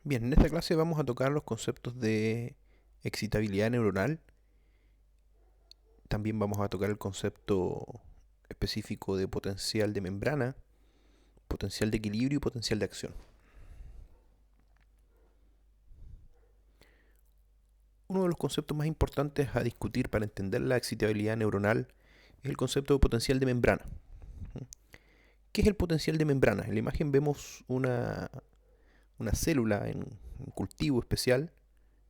Bien, en esta clase vamos a tocar los conceptos de excitabilidad neuronal. También vamos a tocar el concepto específico de potencial de membrana, potencial de equilibrio y potencial de acción. Uno de los conceptos más importantes a discutir para entender la excitabilidad neuronal es el concepto de potencial de membrana. ¿Qué es el potencial de membrana? En la imagen vemos una célula en un cultivo especial.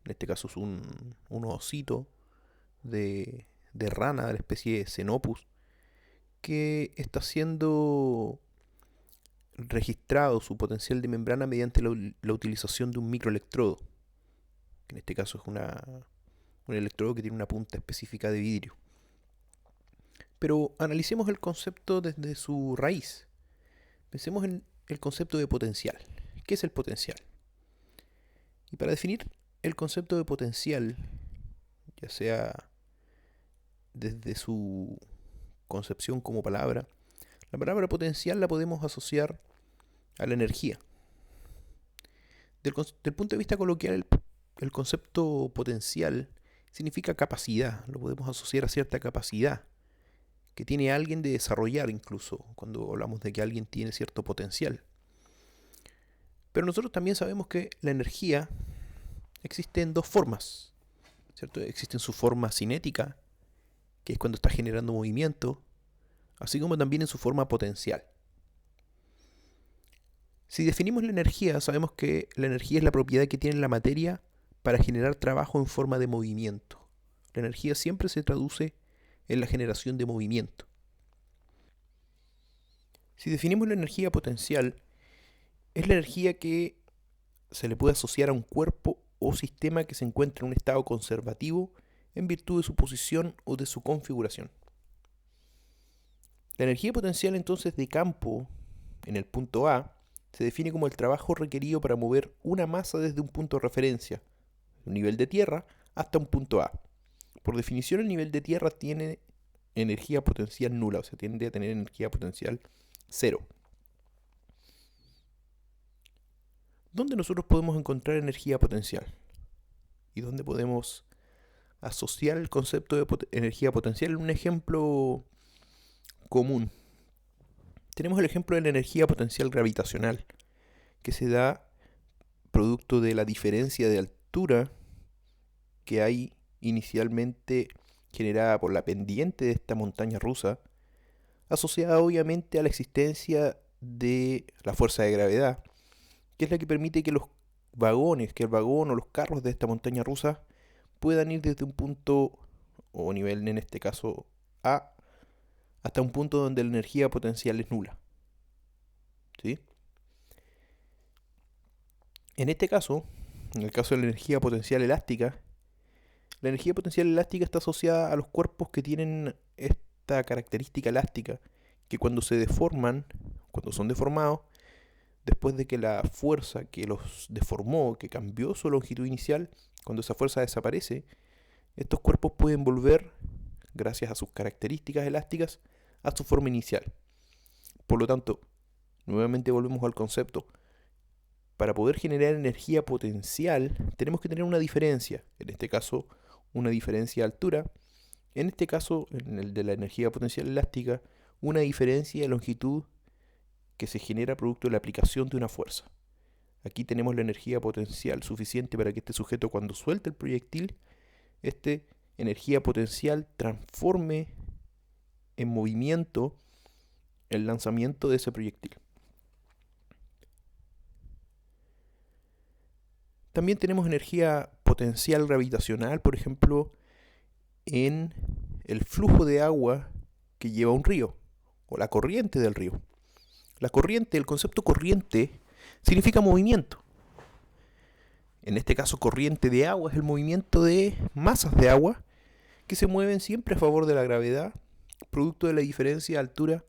En este caso es un osito de rana de la especie de Xenopus, que está siendo registrado su potencial de membrana mediante la utilización de un microelectrodo, que en este caso es un electrodo que tiene una punta específica de vidrio. Pero analicemos el concepto desde su raíz. Pensemos en el concepto de potencial. ¿Qué es el potencial? Y para definir el concepto de potencial, ya sea desde su concepción como palabra, la palabra potencial la podemos asociar a la energía. Del punto de vista coloquial, el concepto potencial significa capacidad, lo podemos asociar a cierta capacidad que tiene alguien de desarrollar incluso, cuando hablamos de que alguien tiene cierto potencial. Pero nosotros también sabemos que la energía existe en dos formas, ¿cierto? Existe en su forma cinética, que es cuando está generando movimiento, así como también en su forma potencial. Si definimos la energía, sabemos que la energía es la propiedad que tiene la materia para generar trabajo en forma de movimiento. La energía siempre se traduce en la generación de movimiento. Si definimos la energía potencial, es la energía que se le puede asociar a un cuerpo o sistema que se encuentra en un estado conservativo en virtud de su posición o de su configuración. La energía potencial entonces de campo en el punto A se define como el trabajo requerido para mover una masa desde un punto de referencia, un nivel de tierra, hasta un punto A. Por definición, el nivel de tierra tiene energía potencial nula, o sea, tiende a tener energía potencial cero. ¿Dónde nosotros podemos encontrar energía potencial? ¿Y dónde podemos asociar el concepto de energía potencial en un ejemplo común? Tenemos el ejemplo de la energía potencial gravitacional, que se da producto de la diferencia de altura que hay inicialmente generada por la pendiente de esta montaña rusa, asociada obviamente a la existencia de la fuerza de gravedad, que es la que permite que que el vagón o los carros de esta montaña rusa puedan ir desde un punto o nivel en este caso A hasta un punto donde la energía potencial es nula. ¿Sí? En este caso, en el caso de la energía potencial elástica está asociada a los cuerpos que tienen esta característica elástica, que cuando se deforman, cuando son deformados, después de que la fuerza que los deformó, que cambió su longitud inicial, cuando esa fuerza desaparece, estos cuerpos pueden volver, gracias a sus características elásticas, a su forma inicial. Por lo tanto, nuevamente volvemos al concepto. Para poder generar energía potencial, tenemos que tener una diferencia. En este caso, una diferencia de altura. En este caso, en el de la energía potencial elástica, una diferencia de longitud que se genera producto de la aplicación de una fuerza. Aquí tenemos la energía potencial suficiente para que este sujeto, cuando suelte el proyectil, esta energía potencial transforme en movimiento el lanzamiento de ese proyectil. También tenemos energía potencial gravitacional, por ejemplo, en el flujo de agua que lleva un río, o la corriente del río. La corriente, el concepto corriente, significa movimiento. En este caso, corriente de agua es el movimiento de masas de agua que se mueven siempre a favor de la gravedad, producto de la diferencia de altura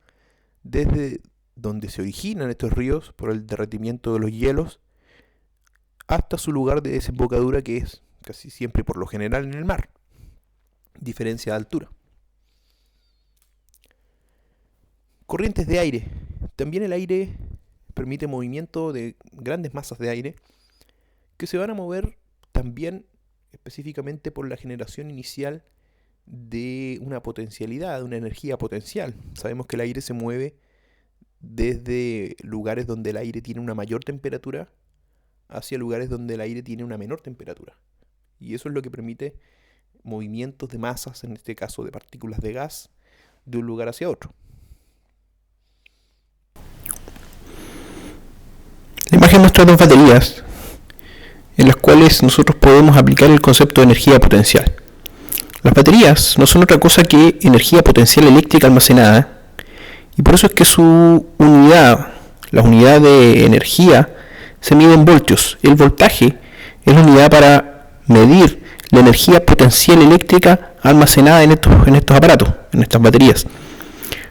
desde donde se originan estos ríos por el derretimiento de los hielos hasta su lugar de desembocadura, que es casi siempre por lo general en el mar. Diferencia de altura. Corrientes de aire. También el aire permite movimiento de grandes masas de aire que se van a mover también específicamente por la generación inicial de una potencialidad, de una energía potencial. Sabemos que el aire se mueve desde lugares donde el aire tiene una mayor temperatura hacia lugares donde el aire tiene una menor temperatura. Y eso es lo que permite movimientos de masas, en este caso de partículas de gas, de un lugar hacia otro. La imagen muestra dos baterías en las cuales nosotros podemos aplicar el concepto de energía potencial. Las baterías no son otra cosa que energía potencial eléctrica almacenada, y por eso es que su unidad, la unidad de energía, se mide en voltios. El voltaje es la unidad para medir la energía potencial eléctrica almacenada en estos aparatos, en estas baterías.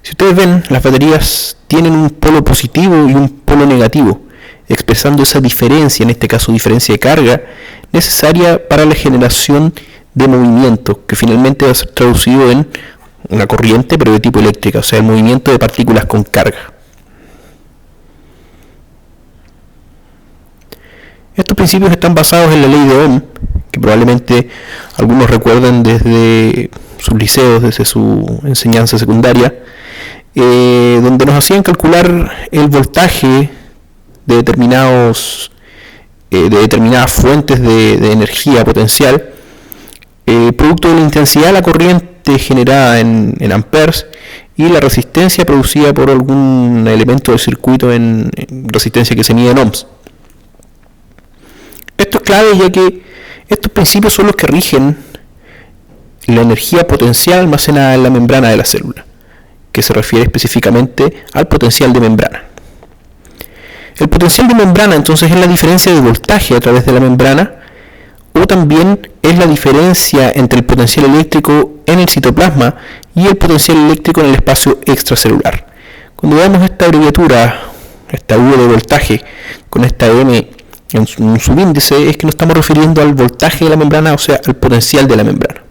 Si ustedes ven, las baterías tienen un polo positivo y un polo negativo, expresando esa diferencia, en este caso diferencia de carga, necesaria para la generación de movimiento, que finalmente va a ser traducido en una corriente, pero de tipo eléctrica, o sea, el movimiento de partículas con carga. Estos principios están basados en la ley de Ohm, que probablemente algunos recuerden desde sus liceos, desde su enseñanza secundaria, donde nos hacían calcular el voltaje de determinadas fuentes de energía potencial, producto de la intensidad de la corriente generada en amperes y la resistencia producida por algún elemento del circuito en resistencia que se mide en ohms. Esto es clave, ya que estos principios son los que rigen la energía potencial almacenada en la membrana de la célula, que se refiere específicamente al potencial de membrana. El potencial de membrana entonces es la diferencia de voltaje a través de la membrana, o también es la diferencia entre el potencial eléctrico en el citoplasma y el potencial eléctrico en el espacio extracelular. Cuando veamos esta abreviatura, esta V de voltaje, con esta M en un subíndice, es que nos estamos refiriendo al voltaje de la membrana, o sea, al potencial de la membrana.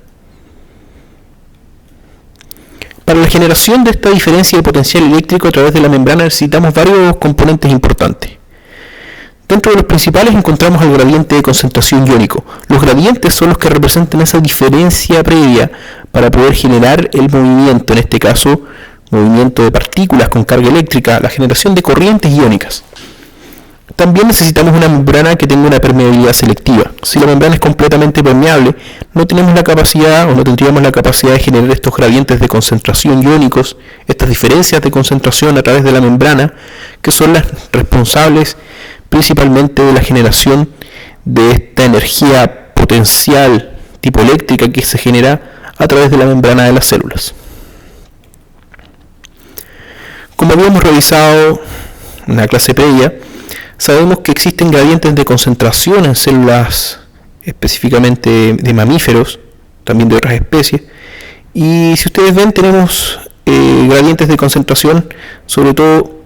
Para la generación de esta diferencia de potencial eléctrico a través de la membrana necesitamos varios componentes importantes. Dentro de los principales encontramos el gradiente de concentración iónico. Los gradientes son los que representan esa diferencia previa para poder generar el movimiento, en este caso, movimiento de partículas con carga eléctrica, la generación de corrientes iónicas. También necesitamos una membrana que tenga una permeabilidad selectiva. Si la membrana es completamente permeable, no tenemos la capacidad o no tendríamos la capacidad de generar estos gradientes de concentración iónicos, estas diferencias de concentración a través de la membrana, que son las responsables principalmente de la generación de esta energía potencial tipo eléctrica que se genera a través de la membrana de las células. Como habíamos revisado en la clase previa, sabemos que existen gradientes de concentración en células específicamente de mamíferos, también de otras especies, y si ustedes ven tenemos gradientes de concentración, sobre todo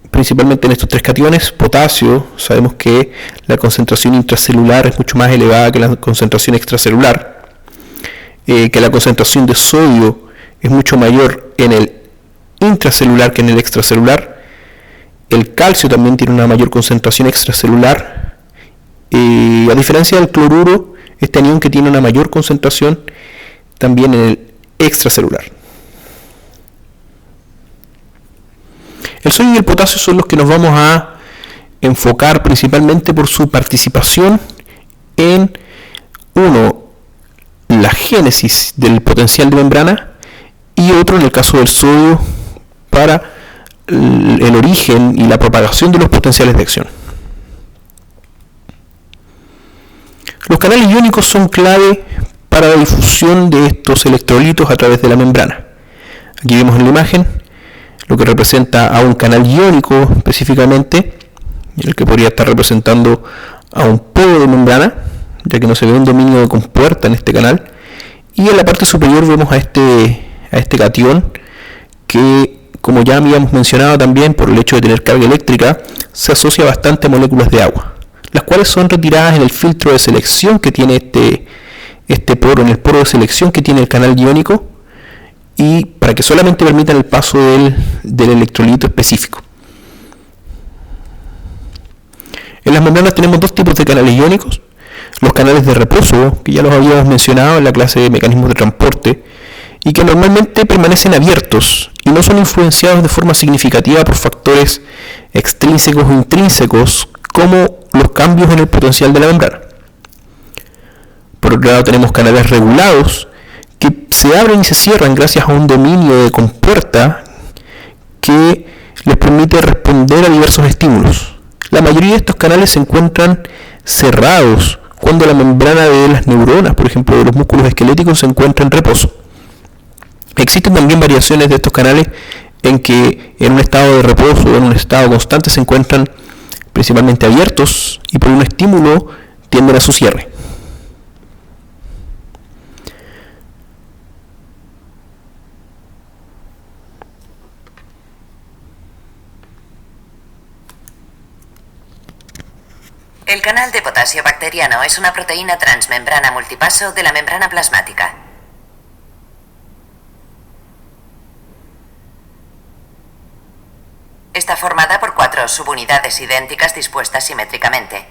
principalmente en estos tres cationes. Potasio, sabemos que la concentración intracelular es mucho más elevada que la concentración extracelular, que la concentración de sodio es mucho mayor en el intracelular que en el extracelular. El calcio también tiene una mayor concentración extracelular, a diferencia del cloruro, este anión que tiene una mayor concentración también en el extracelular. El sodio y el potasio son los que nos vamos a enfocar principalmente por su participación en, uno, la génesis del potencial de membrana, y otro, en el caso del sodio, para el origen y la propagación de los potenciales de acción. Los canales iónicos son clave para la difusión de estos electrolitos a través de la membrana. Aquí vemos en la imagen lo que representa a un canal iónico específicamente, el que podría estar representando a un polo de membrana, ya que no se ve un dominio de compuerta en este canal, y en la parte superior vemos a este catión que, como ya habíamos mencionado también, por el hecho de tener carga eléctrica, se asocia bastante a moléculas de agua, las cuales son retiradas en el filtro de selección que tiene este poro, en el poro de selección que tiene el canal iónico, y para que solamente permitan el paso del electrolito específico. En las membranas tenemos dos tipos de canales iónicos. los canales de reposo, que ya los habíamos mencionado en la clase de mecanismos de transporte, y que normalmente permanecen abiertos y no son influenciados de forma significativa por factores extrínsecos o intrínsecos como los cambios en el potencial de la membrana. Por otro lado tenemos canales regulados que se abren y se cierran gracias a un dominio de compuerta que les permite responder a diversos estímulos. La mayoría de estos canales se encuentran cerrados cuando la membrana de las neuronas, por ejemplo, de los músculos esqueléticos, se encuentra en reposo. Existen también variaciones de estos canales en que en un estado de reposo o en un estado constante se encuentran principalmente abiertos y por un estímulo tienden a su cierre. El canal de potasio bacteriano es una proteína transmembrana multipaso de la membrana plasmática. Está formada por 4 subunidades idénticas dispuestas simétricamente.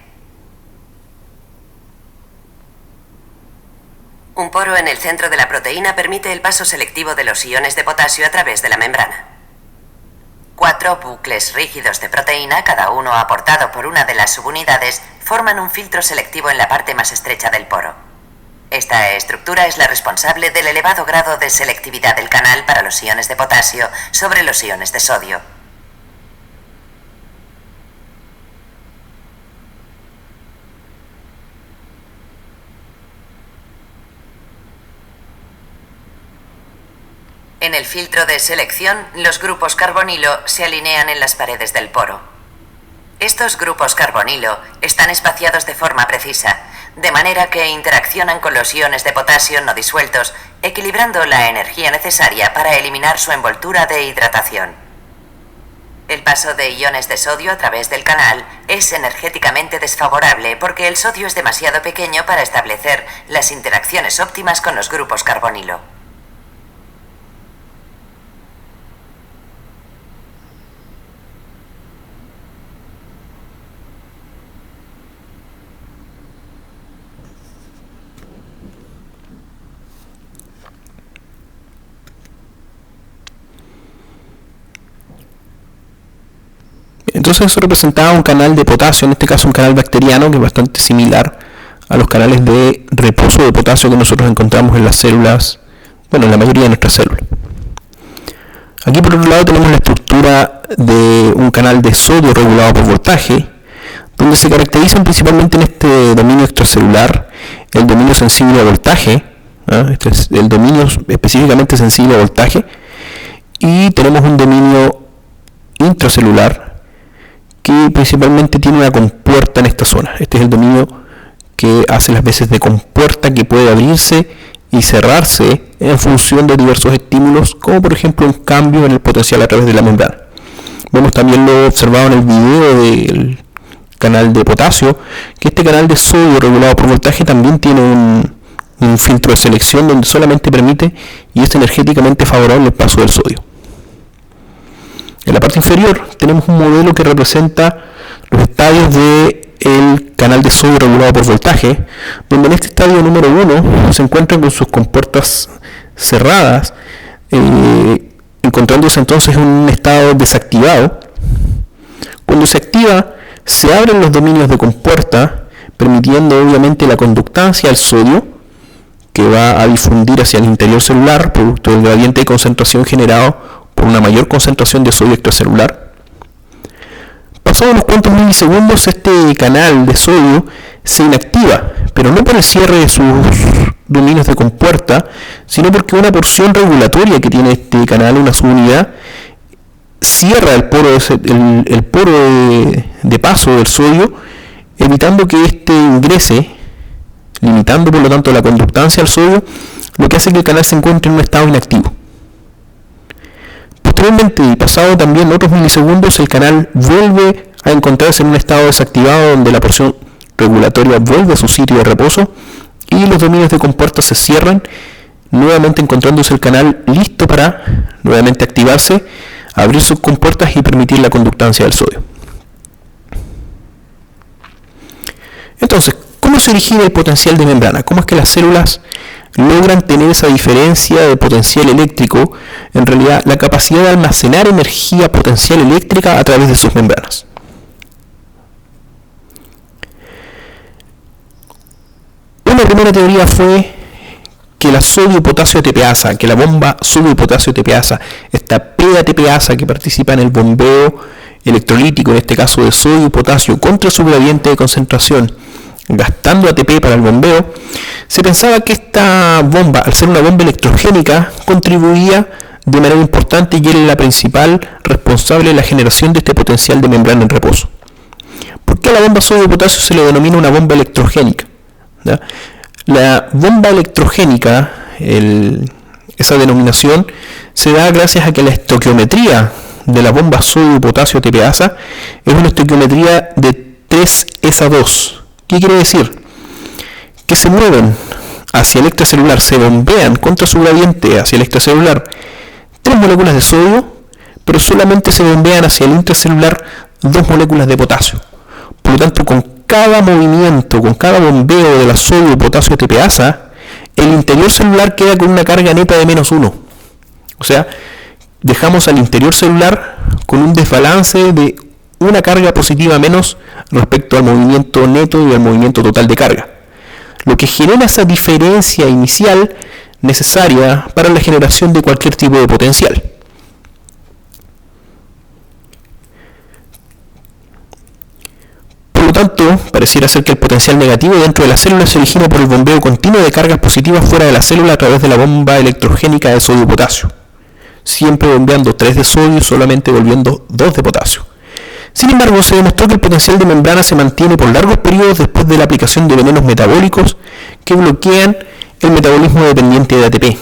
Un poro en el centro de la proteína permite el paso selectivo de los iones de potasio a través de la membrana. 4 bucles rígidos de proteína, cada uno aportado por una de las subunidades, forman un filtro selectivo en la parte más estrecha del poro. Esta estructura es la responsable del elevado grado de selectividad del canal para los iones de potasio sobre los iones de sodio. En el filtro de selección, los grupos carbonilo se alinean en las paredes del poro. Estos grupos carbonilo están espaciados de forma precisa, de manera que interaccionan con los iones de potasio no disueltos, equilibrando la energía necesaria para eliminar su envoltura de hidratación. El paso de iones de sodio a través del canal es energéticamente desfavorable porque el sodio es demasiado pequeño para establecer las interacciones óptimas con los grupos carbonilo. Entonces eso representaba un canal de potasio, en este caso un canal bacteriano, que es bastante similar a los canales de reposo de potasio que nosotros encontramos en las células, bueno, en la mayoría de nuestras células. Aquí por otro lado tenemos la estructura de un canal de sodio regulado por voltaje, donde se caracterizan principalmente en este dominio extracelular el dominio sensible a voltaje, este es el dominio específicamente sensible a voltaje, y tenemos un dominio intracelular que principalmente tiene una compuerta en esta zona. Este es el dominio que hace las veces de compuerta, que puede abrirse y cerrarse en función de diversos estímulos, como por ejemplo un cambio en el potencial a través de la membrana. Vemos también lo observado en el video del canal de potasio, que este canal de sodio regulado por voltaje también tiene un filtro de selección donde solamente permite y es energéticamente favorable el paso del sodio. En la parte inferior tenemos un modelo que representa los estadios del canal de sodio regulado por voltaje, donde en este estadio número 1 se encuentran con sus compuertas cerradas, encontrándose entonces en un estado desactivado. Cuando se activa, se abren los dominios de compuerta, permitiendo obviamente la conductancia al sodio, que va a difundir hacia el interior celular, producto del gradiente de concentración generado por una mayor concentración de sodio extracelular. Pasados unos cuantos milisegundos, este canal de sodio se inactiva, pero no por el cierre de sus dominios de compuerta, sino porque una porción regulatoria que tiene este canal, una subunidad, cierra el poro de paso del sodio, evitando que éste ingrese, limitando por lo tanto la conductancia al sodio, lo que hace que el canal se encuentre en un estado inactivo. Posteriormente, y pasado también otros milisegundos, el canal vuelve a encontrarse en un estado desactivado donde la porción regulatoria vuelve a su sitio de reposo y los dominios de compuerta se cierran, nuevamente encontrándose el canal listo para nuevamente activarse, abrir sus compuertas y permitir la conductancia del sodio. Entonces, ¿cómo se origina el potencial de membrana? ¿Cómo es que las células logran tener esa diferencia de potencial eléctrico, en realidad la capacidad de almacenar energía potencial eléctrica a través de sus membranas? Una primera teoría fue que la sodio-potasio ATPasa, que la bomba sodio-potasio ATPasa, esta pre-ATPasa que participa en el bombeo electrolítico, en este caso de sodio y potasio, contra su gradiente de concentración, gastando ATP para el bombeo, se pensaba que esta bomba, al ser una bomba electrogénica, contribuía de manera importante y era la principal responsable de la generación de este potencial de membrana en reposo. ¿Por qué a la bomba sodio-potasio se le denomina una bomba electrogénica? ¿Ya? La bomba electrogénica, esa denominación, se da gracias a que la estoquiometría de la bomba sodio-potasio ATPasa es una estoquiometría de 3s2. ¿Qué quiere decir? Que se mueven hacia el extracelular, se bombean contra su gradiente hacia el extracelular 3 moléculas de sodio, pero solamente se bombean hacia el intracelular 2 moléculas de potasio. Por lo tanto, con cada movimiento, con cada bombeo de la sodio-potasio ATPasa, el interior celular queda con una carga neta de -1. O sea, dejamos al interior celular con un desbalance de una carga positiva menos respecto al movimiento neto y al movimiento total de carga, lo que genera esa diferencia inicial necesaria para la generación de cualquier tipo de potencial. Por lo tanto, pareciera ser que el potencial negativo dentro de la célula se origina por el bombeo continuo de cargas positivas fuera de la célula a través de la bomba electrogénica de sodio-potasio, siempre bombeando 3 de sodio y solamente volviendo 2 de potasio. Sin embargo, se demostró que el potencial de membrana se mantiene por largos periodos después de la aplicación de venenos metabólicos que bloquean el metabolismo dependiente de ATP.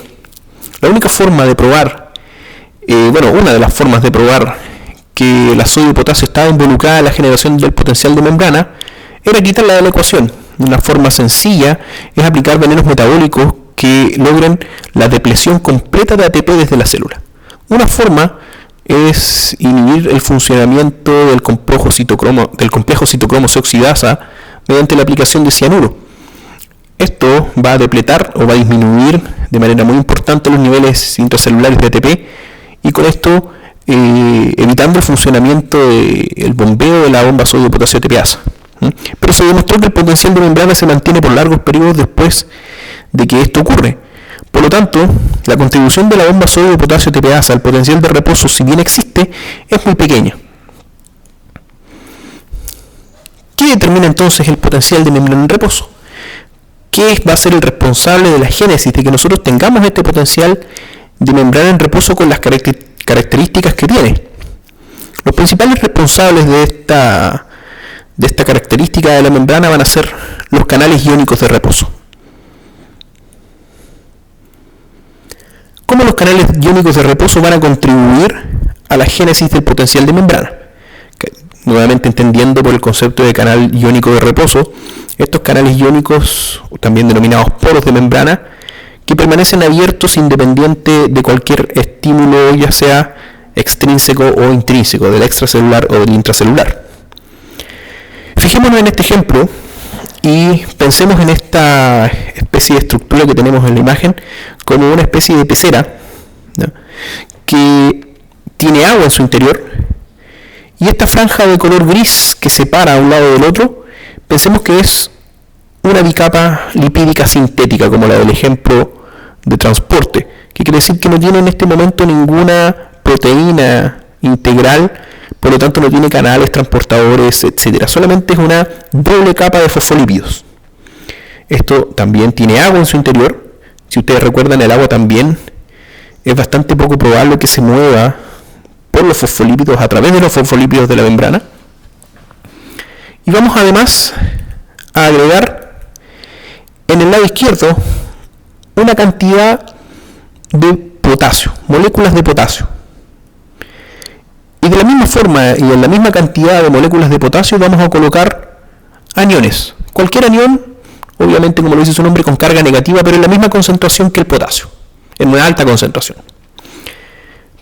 La única forma de probar, una de las formas de probar que la sodio-potasio estaba involucrada en la generación del potencial de membrana era quitarla de la ecuación. Una forma sencilla es aplicar venenos metabólicos que logren la depleción completa de ATP desde la célula. Una forma es inhibir el funcionamiento del complejo citocromo C oxidasa mediante la aplicación de cianuro. Esto va a depletar o va a disminuir de manera muy importante los niveles intracelulares de ATP y con esto evitando el funcionamiento del bombeo de la bomba sodio-potasio ATPasa. Pero se demostró que el potencial de membrana se mantiene por largos periodos después de que esto ocurre. Por lo tanto, la contribución de la bomba sodio-potasio ATPasa al potencial de reposo, si bien existe, es muy pequeña. ¿Qué determina entonces el potencial de membrana en reposo? ¿Qué va a ser el responsable de la génesis de que nosotros tengamos este potencial de membrana en reposo con las características que tiene? Los principales responsables de esta característica de la membrana van a ser los canales iónicos de reposo. ¿Cómo los canales iónicos de reposo van a contribuir a la génesis del potencial de membrana? Nuevamente entendiendo por el concepto de canal iónico de reposo, estos canales iónicos, también denominados poros de membrana, que permanecen abiertos independiente de cualquier estímulo, ya sea extrínseco o intrínseco, del extracelular o del intracelular. Fijémonos en este ejemplo y pensemos en esta especie de estructura que tenemos en la imagen como una especie de pecera, ¿no?, que tiene agua en su interior, y esta franja de color gris que separa a un lado del otro, pensemos que es una bicapa lipídica sintética, como la del ejemplo de transporte, que quiere decir que no tiene en este momento ninguna proteína integral, por lo tanto no tiene canales, transportadores, etc. Solamente es una doble capa de fosfolípidos. Esto también tiene agua en su interior. Si ustedes recuerdan, el agua también es bastante poco probable que se mueva por los fosfolípidos, a través de los fosfolípidos de la membrana. Y vamos además a agregar en el lado izquierdo una cantidad de potasio, moléculas de potasio. Y de la misma forma y en la misma cantidad de moléculas de potasio vamos a colocar aniones. Cualquier anión, obviamente como lo dice su nombre, con carga negativa, pero en la misma concentración que el potasio, en una alta concentración.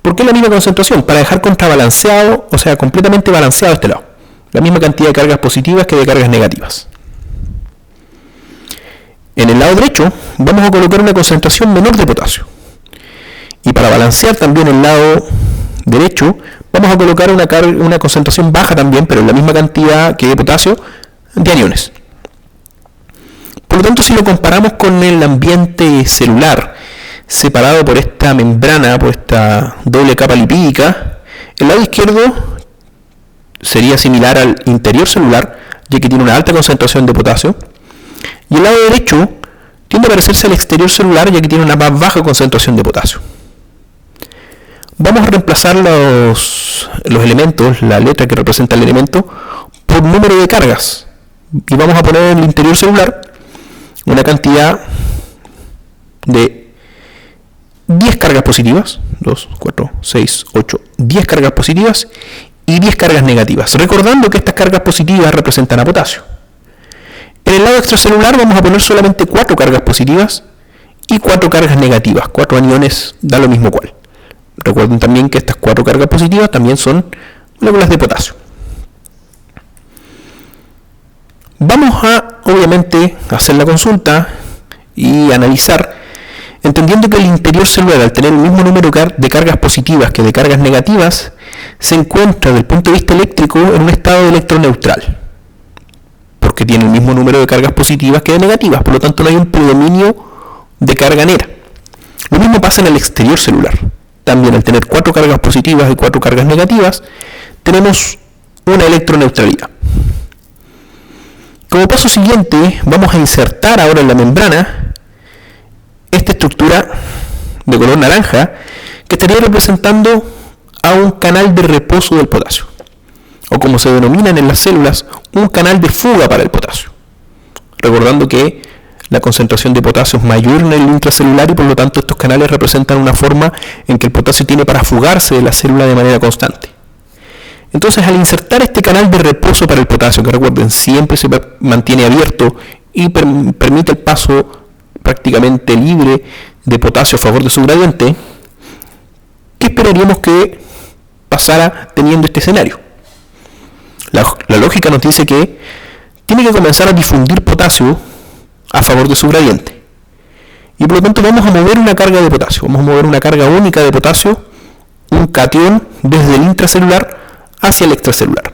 ¿Por qué la misma concentración? Para dejar contrabalanceado, o sea, completamente balanceado este lado. La misma cantidad de cargas positivas que de cargas negativas. En el lado derecho vamos a colocar una concentración menor de potasio. Y para balancear también el lado derecho, vamos a colocar una concentración baja también, pero en la misma cantidad que de potasio, de aniones. Por lo tanto, si lo comparamos con el ambiente celular, separado por esta membrana, por esta doble capa lipídica, el lado izquierdo sería similar al interior celular, ya que tiene una alta concentración de potasio, y el lado derecho tiende a parecerse al exterior celular, ya que tiene una más baja concentración de potasio. Vamos a reemplazar los elementos, la letra que representa el elemento, por número de cargas, y vamos a poner en el interior celular una cantidad de 10 cargas positivas, 2, 4, 6, 8, 10 cargas positivas y 10 cargas negativas, recordando que estas cargas positivas representan a potasio. En el lado extracelular vamos a poner solamente 4 cargas positivas y 4 cargas negativas, 4 aniones, da lo mismo cual. Recuerden también que estas 4 cargas positivas también son moléculas de potasio. Vamos a, obviamente, hacer la consulta y analizar, entendiendo que el interior celular, al tener el mismo número de cargas positivas que de cargas negativas, se encuentra desde el punto de vista eléctrico en un estado electroneutral, porque tiene el mismo número de cargas positivas que de negativas, por lo tanto no hay un predominio de carga neta. Lo mismo pasa en el exterior celular. También al tener 4 cargas positivas y 4 cargas negativas, tenemos una electroneutralidad. Como paso siguiente, vamos a insertar ahora en la membrana esta estructura de color naranja que estaría representando a un canal de reposo del potasio, o como se denominan en las células, un canal de fuga para el potasio. Recordando que la concentración de potasio es mayor en el intracelular y por lo tanto estos canales representan una forma en que el potasio tiene para fugarse de la célula de manera constante. Entonces, al insertar este canal de reposo para el potasio, que recuerden siempre se mantiene abierto y permite el paso prácticamente libre de potasio a favor de su gradiente, ¿qué esperaríamos que pasara teniendo este escenario? La lógica nos dice que tiene que comenzar a difundir potasio a favor de su gradiente. Y por lo tanto vamos a mover una carga de potasio, vamos a mover una carga única de potasio, un catión desde el intracelular hacia el extracelular.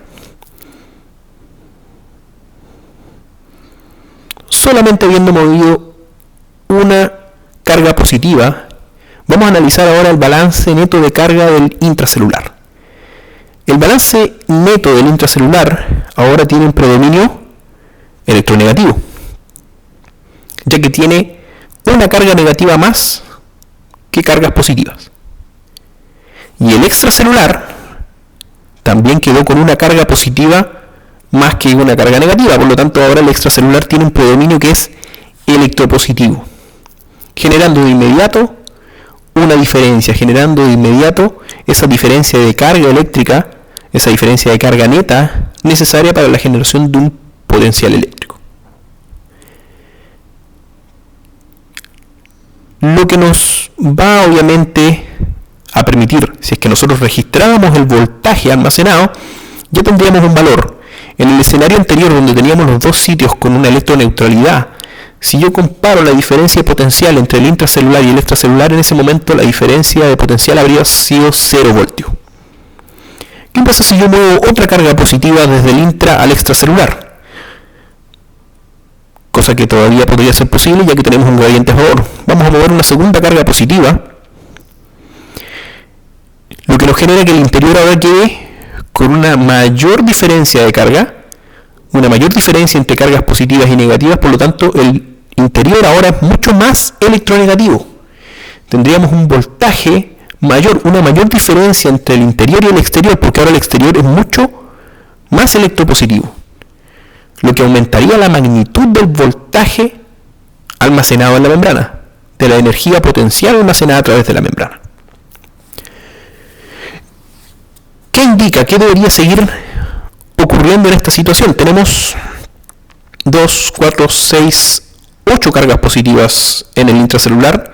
Solamente habiendo movido una carga positiva, vamos a analizar ahora el balance neto de carga del intracelular. El balance neto del intracelular ahora tiene un predominio electronegativo, ya que tiene una carga negativa más que cargas positivas. Y el extracelular también quedó con una carga positiva más que una carga negativa, por lo tanto ahora el extracelular tiene un predominio que es electropositivo, generando de inmediato una diferencia, generando de inmediato esa diferencia de carga eléctrica, esa diferencia de carga neta necesaria para la generación de un potencial eléctrico. Lo que nos va obviamente a permitir, si es que nosotros registráramos el voltaje almacenado, ya tendríamos un valor. En el escenario anterior, donde teníamos los dos sitios con una electroneutralidad, si yo comparo la diferencia de potencial entre el intracelular y el extracelular, en ese momento la diferencia de potencial habría sido 0 voltios. ¿Qué pasa si yo muevo otra carga positiva desde el intra al extracelular? Cosa que todavía podría ser posible ya que tenemos un gradiente a favor. Vamos a mover una segunda carga positiva, lo que nos genera que el interior ahora quede con una mayor diferencia de carga, una mayor diferencia entre cargas positivas y negativas, por lo tanto el interior ahora es mucho más electronegativo. Tendríamos un voltaje mayor, una mayor diferencia entre el interior y el exterior, porque ahora el exterior es mucho más electropositivo, lo que aumentaría la magnitud del voltaje almacenado en la membrana, de la energía potencial almacenada a través de la membrana. ¿Qué indica? ¿Qué debería seguir ocurriendo en esta situación? Tenemos 2, 4, 6, 8 cargas positivas en el intracelular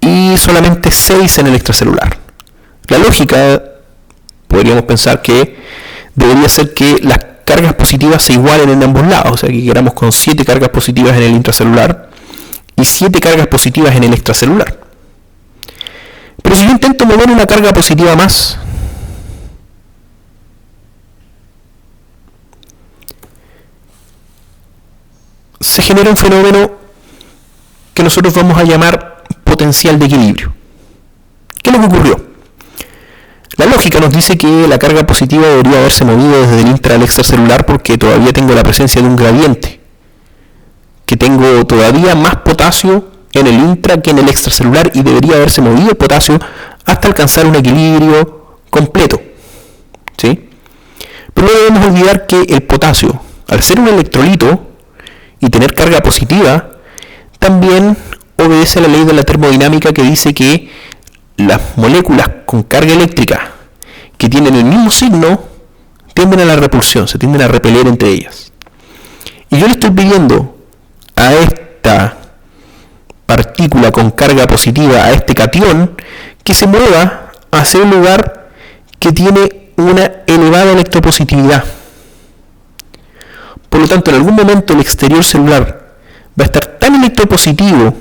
y solamente 6 en el extracelular. La lógica, podríamos pensar que debería ser que las cargas positivas se igualen en ambos lados, o sea que quedamos con 7 cargas positivas en el intracelular y 7 cargas positivas en el extracelular. Pero si yo intento mover una carga positiva más, se genera un fenómeno que nosotros vamos a llamar potencial de equilibrio. ¿Qué es lo que ocurrió? La lógica nos dice que la carga positiva debería haberse movido desde el intra al extracelular porque todavía tengo la presencia de un gradiente, que tengo todavía más potasio en el intra que en el extracelular y debería haberse movido el potasio hasta alcanzar un equilibrio completo, ¿sí? Pero no debemos olvidar que el potasio, al ser un electrolito y tener carga positiva, también obedece a la ley de la termodinámica que dice que las moléculas con carga eléctrica que tienen el mismo signo tienden a la repulsión, se tienden a repeler entre ellas. Y yo le estoy pidiendo a esta partícula con carga positiva, a este catión, que se mueva hacia un lugar que tiene una elevada electropositividad. Por lo tanto, en algún momento el exterior celular va a estar tan electropositivo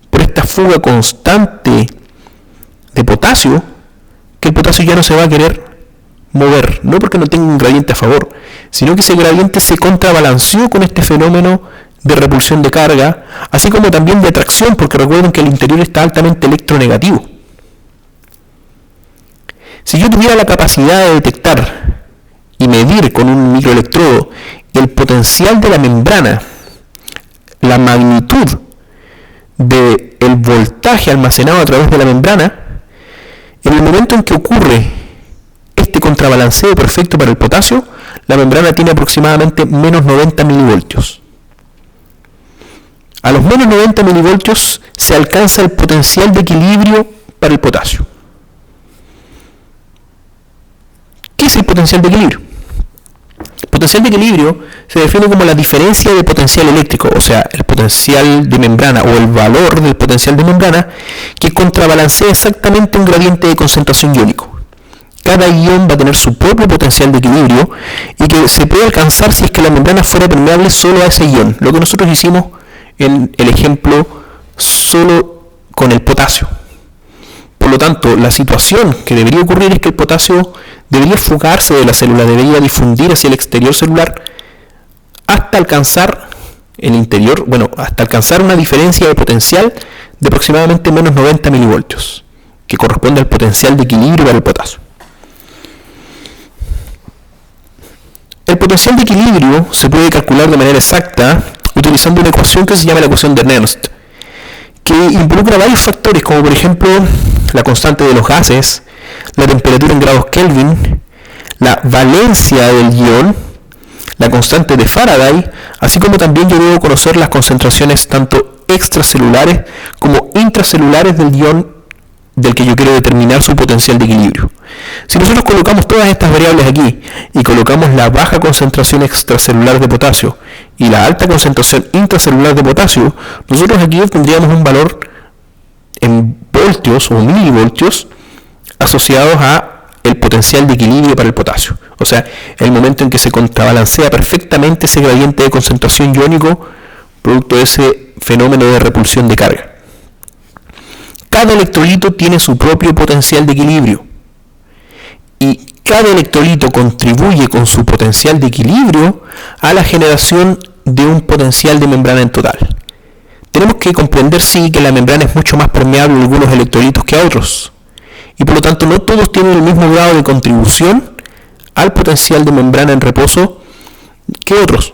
por esta fuga constante de potasio, que el potasio ya no se va a querer mover, no porque no tenga un gradiente a favor, sino que ese gradiente se contrabalanceó con este fenómeno de repulsión de carga, así como también de atracción, porque recuerden que el interior está altamente electronegativo. Si yo tuviera la capacidad de detectar y medir con un microelectrodo el potencial de la membrana, la magnitud del voltaje almacenado a través de la membrana, en el momento en que ocurre este contrabalanceo perfecto para el potasio, la membrana tiene aproximadamente menos 90 milivoltios. A los menos 90 milivoltios se alcanza el potencial de equilibrio para el potasio. ¿Qué es el potencial de equilibrio? El potencial de equilibrio se define como la diferencia de potencial eléctrico, o sea, el potencial de membrana o el valor del potencial de membrana que contrabalancea exactamente un gradiente de concentración iónico. Cada ion va a tener su propio potencial de equilibrio y que se puede alcanzar si es que la membrana fuera permeable solo a ese ion, lo que nosotros hicimos en el ejemplo solo con el potasio. Por lo tanto, la situación que debería ocurrir es que el potasio debería fugarse de la célula, debería difundir hacia el exterior celular hasta alcanzar el interior, hasta alcanzar una diferencia de potencial de aproximadamente menos 90 milivoltios, que corresponde al potencial de equilibrio para el potasio. El potencial de equilibrio se puede calcular de manera exacta utilizando una ecuación que se llama la ecuación de Nernst, que involucra varios factores, como por ejemplo la constante de los gases, la temperatura en grados Kelvin, la valencia del ion, la constante de Faraday, así como también yo debo conocer las concentraciones tanto extracelulares como intracelulares del ion del que yo quiero determinar su potencial de equilibrio. Si nosotros colocamos todas estas variables aquí y colocamos la baja concentración extracelular de potasio y la alta concentración intracelular de potasio, nosotros aquí obtendríamos un valor en voltios o milivoltios asociados a el potencial de equilibrio para el potasio. O sea, el momento en que se contrabalancea perfectamente ese gradiente de concentración iónico producto de ese fenómeno de repulsión de carga. Cada electrolito tiene su propio potencial de equilibrio y cada electrolito contribuye con su potencial de equilibrio a la generación de un potencial de membrana en total. Tenemos que comprender, sí, que la membrana es mucho más permeable a algunos electrolitos que a otros y por lo tanto no todos tienen el mismo grado de contribución al potencial de membrana en reposo que otros.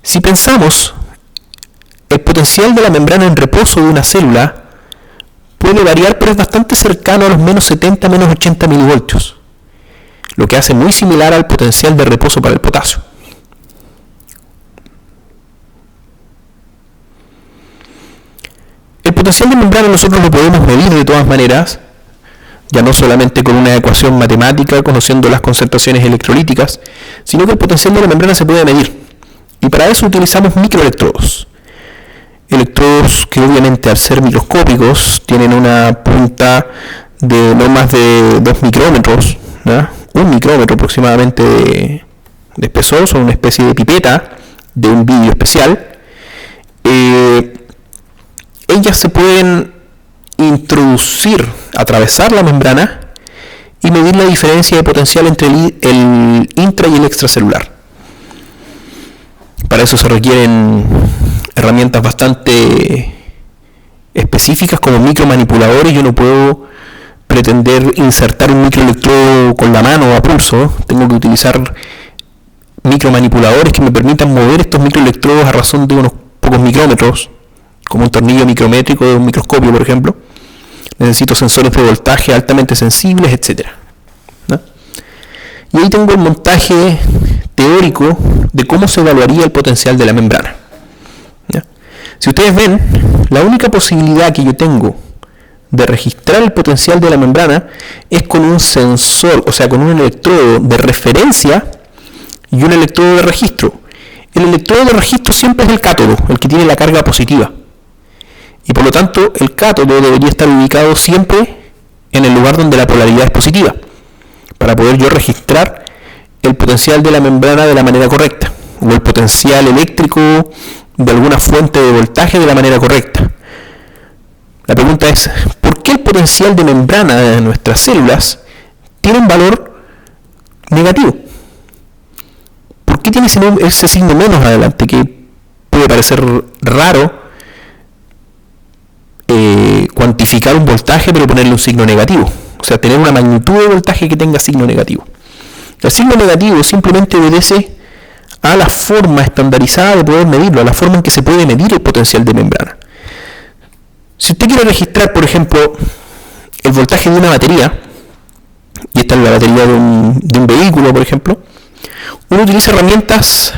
Si pensamos, el potencial de la membrana en reposo de una célula puede variar, pero es bastante cercano a los menos 70, menos 80 milivoltios, lo que hace muy similar al potencial de reposo para el potasio. El potencial de membrana nosotros lo podemos medir de todas maneras, ya no solamente con una ecuación matemática, conociendo las concentraciones electrolíticas, sino que el potencial de la membrana se puede medir. Y para eso utilizamos microelectrodos. Electrodos que obviamente al ser microscópicos tienen una punta de no más de 2 micrómetros, ¿no? 1 micrómetro aproximadamente de espesor, son una especie de pipeta de un vidrio especial. ellas se pueden introducir, atravesar la membrana y medir la diferencia de potencial entre el intra y el extracelular. Para eso se requieren herramientas bastante específicas como micromanipuladores. Yo no puedo pretender insertar un microelectrodo con la mano o a pulso. Tengo que utilizar micromanipuladores que me permitan mover estos microelectrodos a razón de unos pocos micrómetros, como un tornillo micrométrico de un microscopio, por ejemplo. Necesito sensores de voltaje altamente sensibles, etc. ¿no? Y ahí tengo el montaje teórico de cómo se evaluaría el potencial de la membrana. ¿ya? Si ustedes ven, la única posibilidad que yo tengo de registrar el potencial de la membrana es con un sensor, o sea, con un electrodo de referencia y un electrodo de registro. El electrodo de registro siempre es el cátodo, el que tiene la carga positiva. Y por lo tanto, el cátodo debería estar ubicado siempre en el lugar donde la polaridad es positiva, para poder yo registrar el potencial de la membrana de la manera correcta, o el potencial eléctrico de alguna fuente de voltaje de la manera correcta. La pregunta es, ¿por qué el potencial de membrana de nuestras células tiene un valor negativo? ¿Por qué tiene ese signo menos adelante, que puede parecer raro cuantificar un voltaje pero ponerle un signo negativo? O sea, tener una magnitud de voltaje que tenga signo negativo. El signo negativo simplemente obedece a la forma estandarizada de poder medirlo, a la forma en que se puede medir el potencial de membrana. Si usted quiere registrar, por ejemplo, el voltaje de una batería, y esta es la batería de un vehículo, por ejemplo, uno utiliza herramientas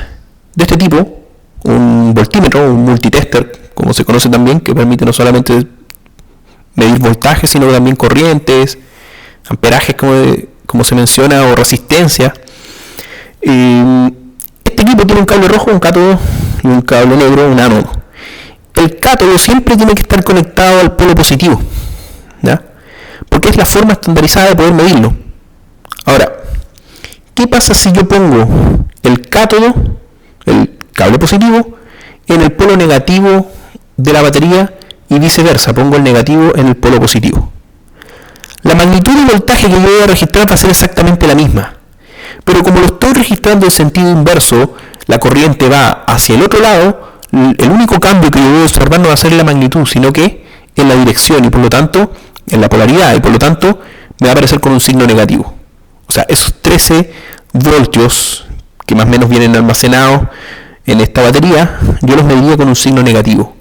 de este tipo, un voltímetro, un multitester, como se conoce también, que permite no solamente medir voltaje, sino también corrientes, amperajes, como se menciona, o resistencia. Este equipo tiene un cable rojo, un cátodo, y un cable negro, un ánodo. El cátodo siempre tiene que estar conectado al polo positivo, ¿ya? Porque es la forma estandarizada de poder medirlo. Ahora, ¿qué pasa si yo pongo el cátodo, el cable positivo, en el polo negativo de la batería y viceversa? Pongo el negativo en el polo positivo. La magnitud de voltaje que yo voy a registrar va a ser exactamente la misma. Pero como lo estoy registrando en sentido inverso, la corriente va hacia el otro lado, el único cambio que yo voy a observar no va a ser la magnitud, sino que en la dirección y por lo tanto en la polaridad, y por lo tanto me va a aparecer con un signo negativo. O sea, esos 13 voltios que más o menos vienen almacenados en esta batería, yo los mediría con un signo negativo.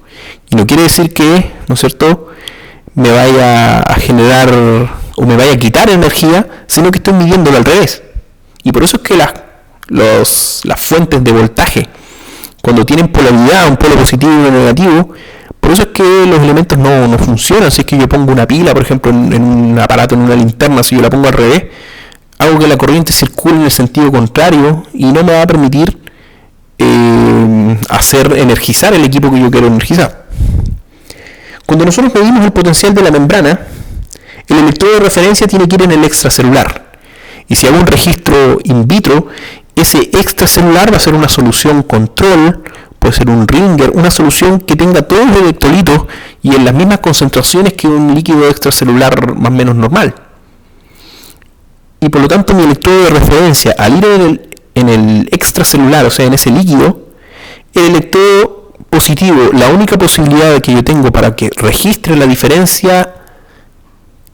Y no quiere decir que, ¿no es cierto?, me vaya a generar o me vaya a quitar energía, sino que estoy midiéndolo al revés. Y por eso es que las fuentes de voltaje, cuando tienen polaridad, un polo positivo y uno negativo, por eso es que los elementos no funcionan. Si es que yo pongo una pila, por ejemplo, en un aparato, en una linterna, si yo la pongo al revés, hago que la corriente circule en el sentido contrario y no me va a permitir hacer energizar el equipo que yo quiero energizar. Cuando nosotros medimos el potencial de la membrana, el electrodo de referencia tiene que ir en el extracelular. Y si hago un registro in vitro, ese extracelular va a ser una solución control, puede ser un ringer, una solución que tenga todos los electrolitos y en las mismas concentraciones que un líquido extracelular más o menos normal. Y por lo tanto mi electrodo de referencia, al ir en el extracelular, o sea en ese líquido, el electrodo positivo, la única posibilidad de que yo tengo para que registre la diferencia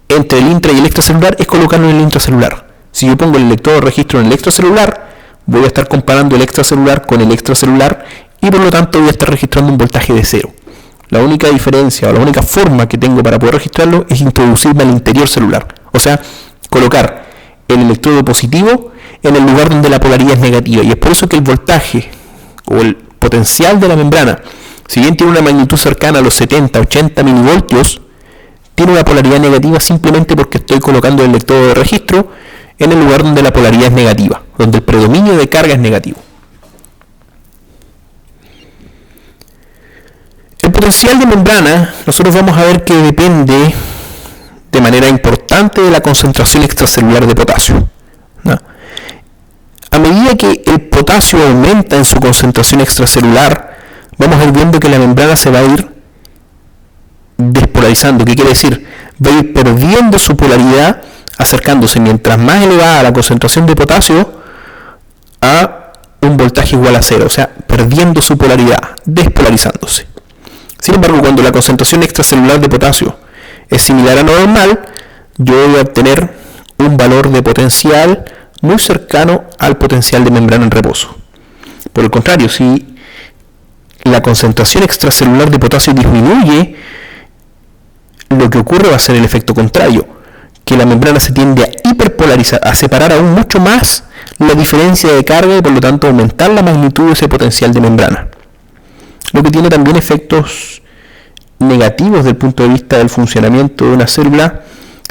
entre el intra y el extracelular es colocarlo en el intracelular. Si yo pongo el electrodo de registro en el extracelular, voy a estar comparando el extracelular con el extracelular y por lo tanto voy a estar registrando un voltaje de cero. La única diferencia o la única forma que tengo para poder registrarlo es introducirme al interior celular. O sea, colocar el electrodo positivo en el lugar donde la polaridad es negativa. Y es por eso que el voltaje o el potencial de la membrana, si bien tiene una magnitud cercana a los 70-80 milivoltios, tiene una polaridad negativa simplemente porque estoy colocando el electrodo de registro en el lugar donde la polaridad es negativa, donde el predominio de carga es negativo. El potencial de membrana, nosotros vamos a ver que depende de manera importante de la concentración extracelular de potasio, ¿no? A medida que el potasio aumenta en su concentración extracelular, vamos a ir viendo que la membrana se va a ir despolarizando. ¿Qué quiere decir? Va a ir perdiendo su polaridad, acercándose mientras más elevada la concentración de potasio a un voltaje igual a cero, o sea, perdiendo su polaridad, despolarizándose. Sin embargo, cuando la concentración extracelular de potasio es similar a normal, yo voy a obtener un valor de potencial muy cercano al potencial de membrana en reposo. Por el contrario, si la concentración extracelular de potasio disminuye, lo que ocurre va a ser el efecto contrario, que la membrana se tiende a hiperpolarizar, a separar aún mucho más la diferencia de carga y por lo tanto aumentar la magnitud de ese potencial de membrana. Lo que tiene también efectos negativos desde el punto de vista del funcionamiento de una célula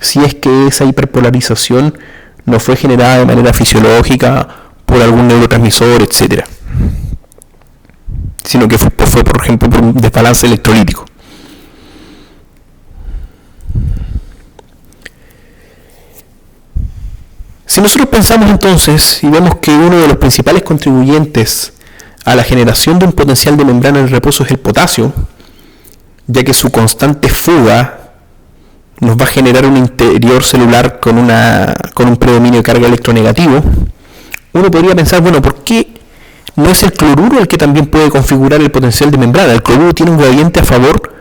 si es que esa hiperpolarización no fue generada de manera fisiológica por algún neurotransmisor, etc., sino que fue por ejemplo por un desbalance electrolítico. Si nosotros pensamos entonces y vemos que uno de los principales contribuyentes a la generación de un potencial de membrana en reposo es el potasio, ya que su constante fuga nos va a generar un interior celular con un predominio de carga electronegativo, uno podría pensar, bueno, ¿por qué no es el cloruro el que también puede configurar el potencial de membrana? El cloruro tiene un gradiente a favor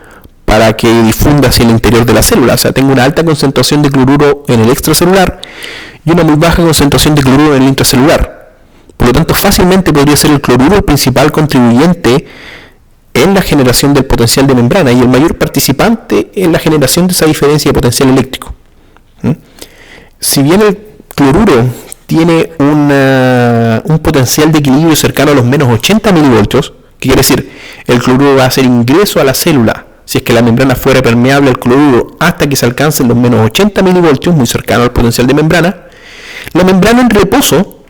para que difunda hacia el interior de la célula, o sea, tengo una alta concentración de cloruro en el extracelular y una muy baja concentración de cloruro en el intracelular. Por lo tanto, fácilmente podría ser el cloruro el principal contribuyente en la generación del potencial de membrana y el mayor participante en la generación de esa diferencia de potencial eléctrico. Si bien el cloruro tiene un potencial de equilibrio cercano a los menos 80 milivoltios, ¿qué quiere decir? El cloruro va a hacer ingreso a la célula si es que la membrana fuera permeable al cloruro hasta que se alcancen los menos 80 milivoltios, muy cercano al potencial de membrana. La membrana en reposo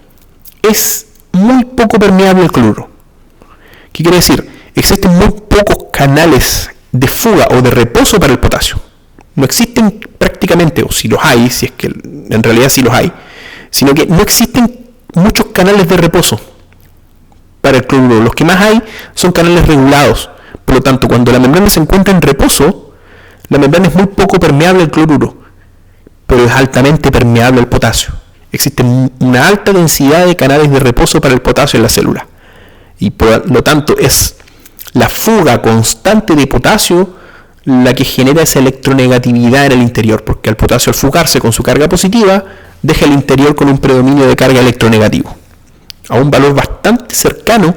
es muy poco permeable al cloruro. ¿Qué quiere decir? Existen muy pocos canales de fuga o de reposo para el potasio. No existen prácticamente, o si los hay, si es que en realidad sí los hay, sino que no existen muchos canales de reposo para el cloruro. Los que más hay son canales regulados. Por lo tanto, cuando la membrana se encuentra en reposo, la membrana es muy poco permeable al cloruro, pero es altamente permeable al potasio. Existe una alta densidad de canales de reposo para el potasio en la célula. Y por lo tanto es la fuga constante de potasio la que genera esa electronegatividad en el interior, porque al potasio al fugarse con su carga positiva, deja el interior con un predominio de carga electronegativo, a un valor bastante cercano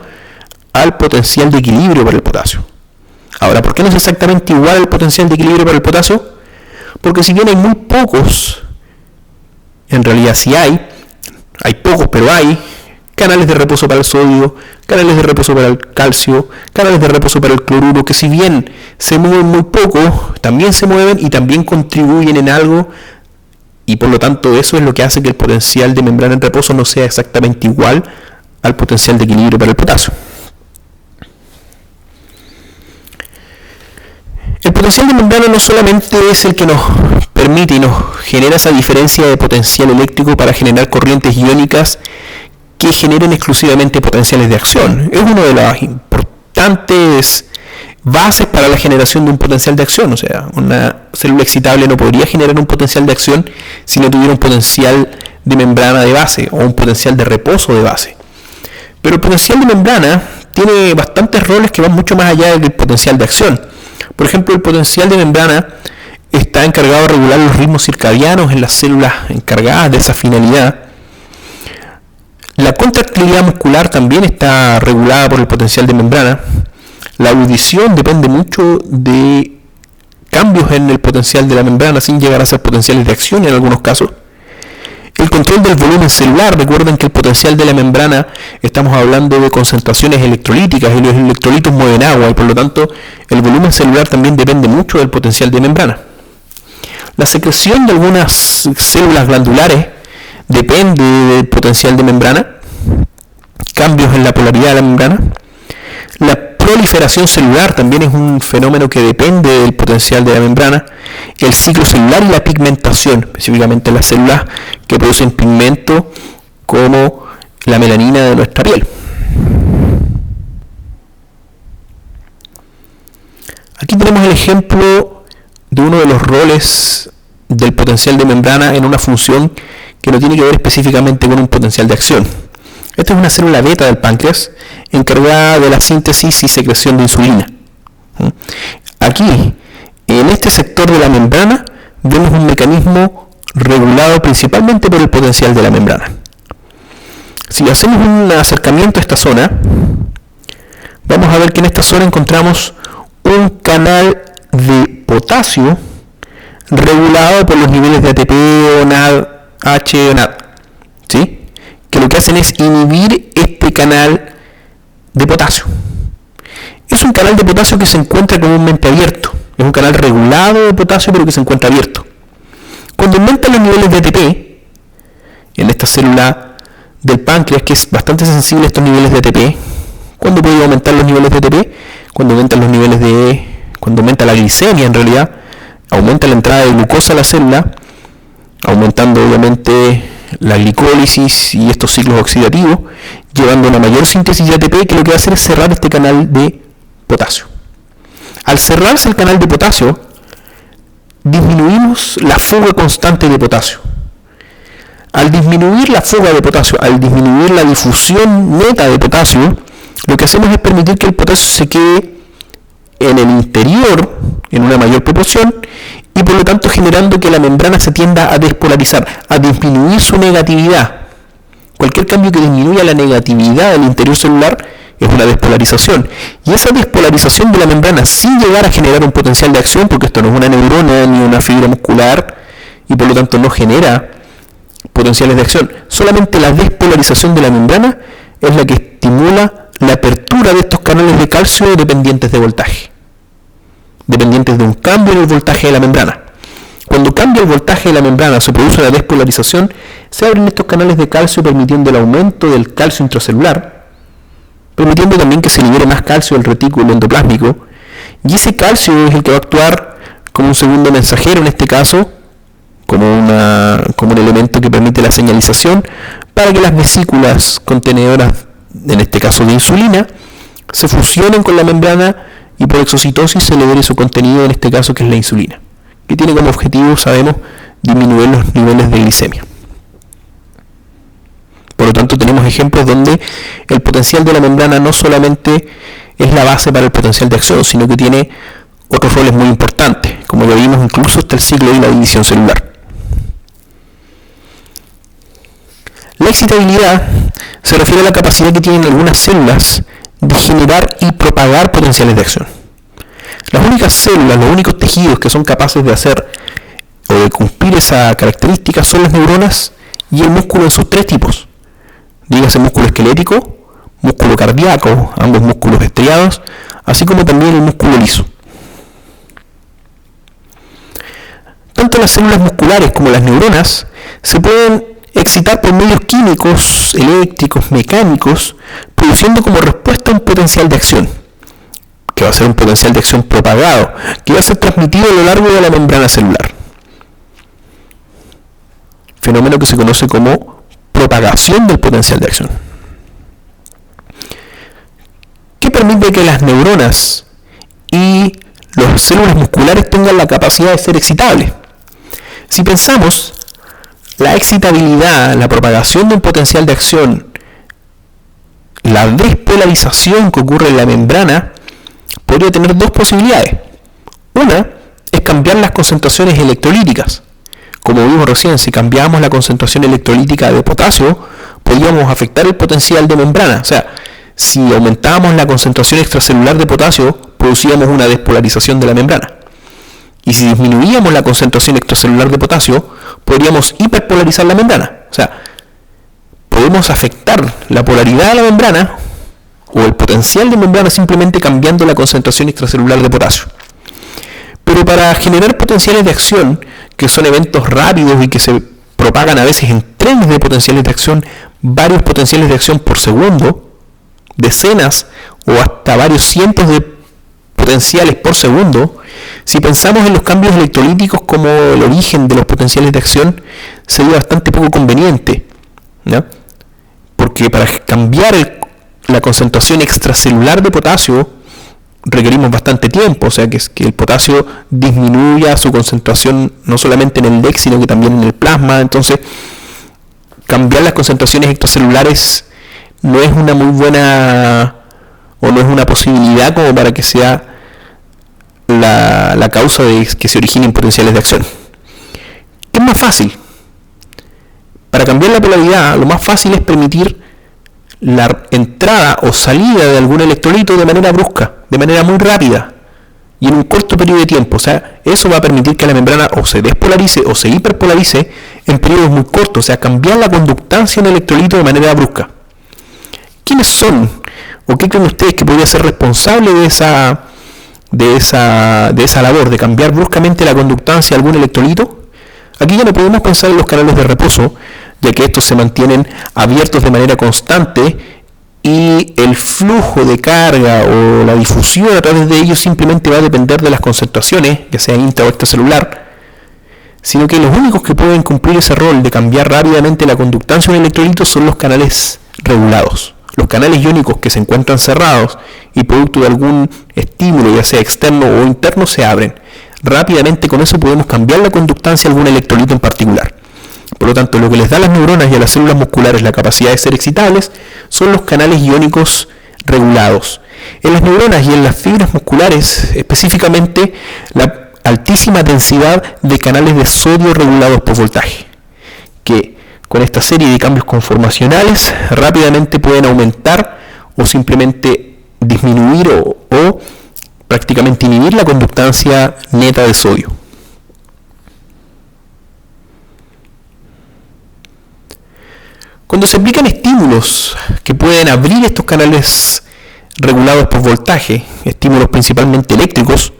al potencial de equilibrio para el potasio. Ahora, ¿por qué no es exactamente igual el potencial de equilibrio para el potasio? Porque si bien hay muy pocos, en realidad sí hay pocos, pero hay canales de reposo para el sodio, canales de reposo para el calcio, canales de reposo para el cloruro, que si bien se mueven muy poco, también se mueven y también contribuyen en algo, y por lo tanto eso es lo que hace que el potencial de membrana en reposo no sea exactamente igual al potencial de equilibrio para el potasio. El potencial de membrana no solamente es el que nos permite y nos genera esa diferencia de potencial eléctrico para generar corrientes iónicas que generen exclusivamente potenciales de acción. Es una de las importantes bases para la generación de un potencial de acción. O sea, una célula excitable no podría generar un potencial de acción si no tuviera un potencial de membrana de base o un potencial de reposo de base. Pero el potencial de membrana tiene bastantes roles que van mucho más allá del potencial de acción. Por ejemplo, el potencial de membrana está encargado de regular los ritmos circadianos en las células encargadas de esa finalidad. La contractilidad muscular también está regulada por el potencial de membrana. La audición depende mucho de cambios en el potencial de la membrana sin llegar a ser potenciales de acción en algunos casos. El control del volumen celular, recuerden que el potencial de la membrana, estamos hablando de concentraciones electrolíticas y los electrolitos mueven agua y por lo tanto el volumen celular también depende mucho del potencial de membrana. La secreción de algunas células glandulares depende del potencial de membrana, cambios en la polaridad de la membrana. La proliferación celular también es un fenómeno que depende del potencial de la membrana. El ciclo celular y la pigmentación, específicamente las células que producen pigmento como la melanina de nuestra piel. Aquí tenemos el ejemplo de uno de los roles del potencial de membrana en una función que no tiene que ver específicamente con un potencial de acción. Esta es una célula beta del páncreas encargada de la síntesis y secreción de insulina. Aquí, en este sector de la membrana, vemos un mecanismo regulado principalmente por el potencial de la membrana. Si hacemos un acercamiento a esta zona, vamos a ver que en esta zona encontramos un canal de potasio regulado por los niveles de ATP o NAD, H o NAD, ¿sí? Que lo que hacen es inhibir este canal de potasio. Es un canal de potasio que se encuentra comúnmente abierto. Es un canal regulado de potasio, pero que se encuentra abierto. Cuando aumentan los niveles de ATP, en esta célula del páncreas, que es bastante sensible a estos niveles de ATP, ¿cuándo puede aumentar los niveles de ATP? Cuando aumentan los niveles cuando aumenta la glicemia, en realidad, aumenta la entrada de glucosa a la célula, aumentando obviamente la glicólisis y estos ciclos oxidativos, llevando a una mayor síntesis de ATP, que lo que va a hacer es cerrar este canal de potasio. Al cerrarse el canal de potasio, disminuimos la fuga constante de potasio. Al disminuir la fuga de potasio, al disminuir la difusión neta de potasio, lo que hacemos es permitir que el potasio se quede en el interior en una mayor proporción y por lo tanto generando que la membrana se tienda a despolarizar, a disminuir su negatividad. Cualquier cambio que disminuya la negatividad del interior celular es una despolarización. Y esa despolarización de la membrana, sin llegar a generar un potencial de acción, porque esto no es una neurona ni una fibra muscular y por lo tanto no genera potenciales de acción, solamente la despolarización de la membrana es la que estimula la apertura de estos canales de calcio dependientes de voltaje, dependientes de un cambio en el voltaje de la membrana. Cuando cambia el voltaje de la membrana, se produce la despolarización, se abren estos canales de calcio permitiendo el aumento del calcio intracelular, permitiendo también que se libere más calcio del retículo endoplásmico, y ese calcio es el que va a actuar como un segundo mensajero en este caso, como un elemento que permite la señalización para que las vesículas contenedoras, en este caso de insulina, se fusionen con la membrana y por exocitosis se libere su contenido, en este caso que es la insulina, que tiene como objetivo, sabemos, disminuir los niveles de glicemia. Por lo tanto, tenemos ejemplos donde el potencial de la membrana no solamente es la base para el potencial de acción, sino que tiene otros roles muy importantes, como ya vimos incluso hasta el ciclo de la división celular. La excitabilidad se refiere a la capacidad que tienen algunas células de generar y propagar potenciales de acción. Las únicas células, los únicos tejidos que son capaces de hacer o de cumplir esa característica son las neuronas y el músculo en sus tres tipos. Dígase músculo esquelético, músculo cardíaco, ambos músculos estriados, así como también el músculo liso. Tanto las células musculares como las neuronas se pueden excitar por medios químicos, eléctricos, mecánicos, produciendo como respuesta un potencial de acción, que va a ser un potencial de acción propagado, que va a ser transmitido a lo largo de la membrana celular. Fenómeno que se conoce como propagación del potencial de acción. ¿Qué permite que las neuronas y las células musculares tengan la capacidad de ser excitables? Si pensamos, la excitabilidad, la propagación de un potencial de acción, la despolarización que ocurre en la membrana, podría tener dos posibilidades. Una es cambiar las concentraciones electrolíticas. Como vimos recién, si cambiamos la concentración electrolítica de potasio, podríamos afectar el potencial de membrana. O sea, si aumentábamos la concentración extracelular de potasio, producíamos una despolarización de la membrana. Y si disminuíamos la concentración extracelular de potasio, podríamos hiperpolarizar la membrana. O sea, podemos afectar la polaridad de la membrana o el potencial de membrana simplemente cambiando la concentración extracelular de potasio. Pero para generar potenciales de acción, que son eventos rápidos y que se propagan a veces en trenes de potenciales de acción, varios potenciales de acción por segundo, decenas o hasta varios cientos de potenciales por segundo, si pensamos en los cambios electrolíticos como el origen de los potenciales de acción, sería bastante poco conveniente, ¿no? Porque para cambiar la concentración extracelular de potasio, requerimos bastante tiempo, o sea que el potasio disminuya su concentración no solamente en el DEC, sino que también en el plasma. Entonces, cambiar las concentraciones extracelulares no es una muy buena, o no es una posibilidad como para que sea la causa de que se originen potenciales de acción. ¿Qué es más fácil? Para cambiar la polaridad, lo más fácil es permitir la entrada o salida de algún electrolito de manera brusca, de manera muy rápida y en un corto periodo de tiempo. O sea, eso va a permitir que la membrana o se despolarice o se hiperpolarice en periodos muy cortos, o sea, cambiar la conductancia en el electrolito de manera brusca. ¿Quiénes son o qué creen ustedes que podría ser responsable de esa labor de cambiar bruscamente la conductancia de algún electrolito? Aquí ya no podemos pensar en los canales de reposo, ya que estos se mantienen abiertos de manera constante y el flujo de carga o la difusión a través de ellos simplemente va a depender de las concentraciones, ya sea intra o extracelular, sino que los únicos que pueden cumplir ese rol de cambiar rápidamente la conductancia de un electrolito son los canales regulados. Los canales iónicos que se encuentran cerrados y producto de algún estímulo, ya sea externo o interno, se abren. Rápidamente con eso podemos cambiar la conductancia de algún electrolito en particular. Por lo tanto, lo que les da a las neuronas y a las células musculares la capacidad de ser excitables son los canales iónicos regulados. En las neuronas y en las fibras musculares, específicamente, la altísima densidad de canales de sodio regulados por voltaje, que con esta serie de cambios conformacionales rápidamente pueden aumentar o simplemente disminuir o prácticamente inhibir la conductancia neta de sodio. Cuando se aplican estímulos que pueden abrir estos canales regulados por voltaje, estímulos principalmente eléctricos,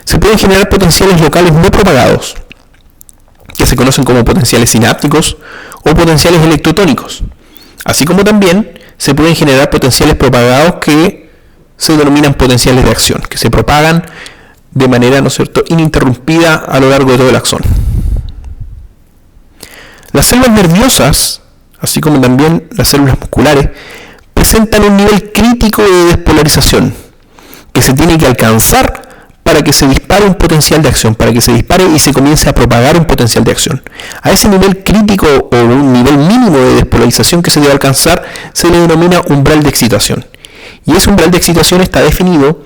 se pueden generar potenciales locales no propagados, que se conocen como potenciales sinápticos o potenciales electrotónicos, así como también se pueden generar potenciales propagados que se denominan potenciales de acción, que se propagan de manera, ¿no es cierto?, ininterrumpida a lo largo de todo el axón. Las células nerviosas, así como también las células musculares, presentan un nivel crítico de despolarización que se tiene que alcanzar para que se dispare un potencial de acción, para que se dispare y se comience a propagar un potencial de acción. A ese nivel crítico o un nivel mínimo de despolarización que se debe alcanzar se le denomina umbral de excitación. Y ese umbral de excitación está definido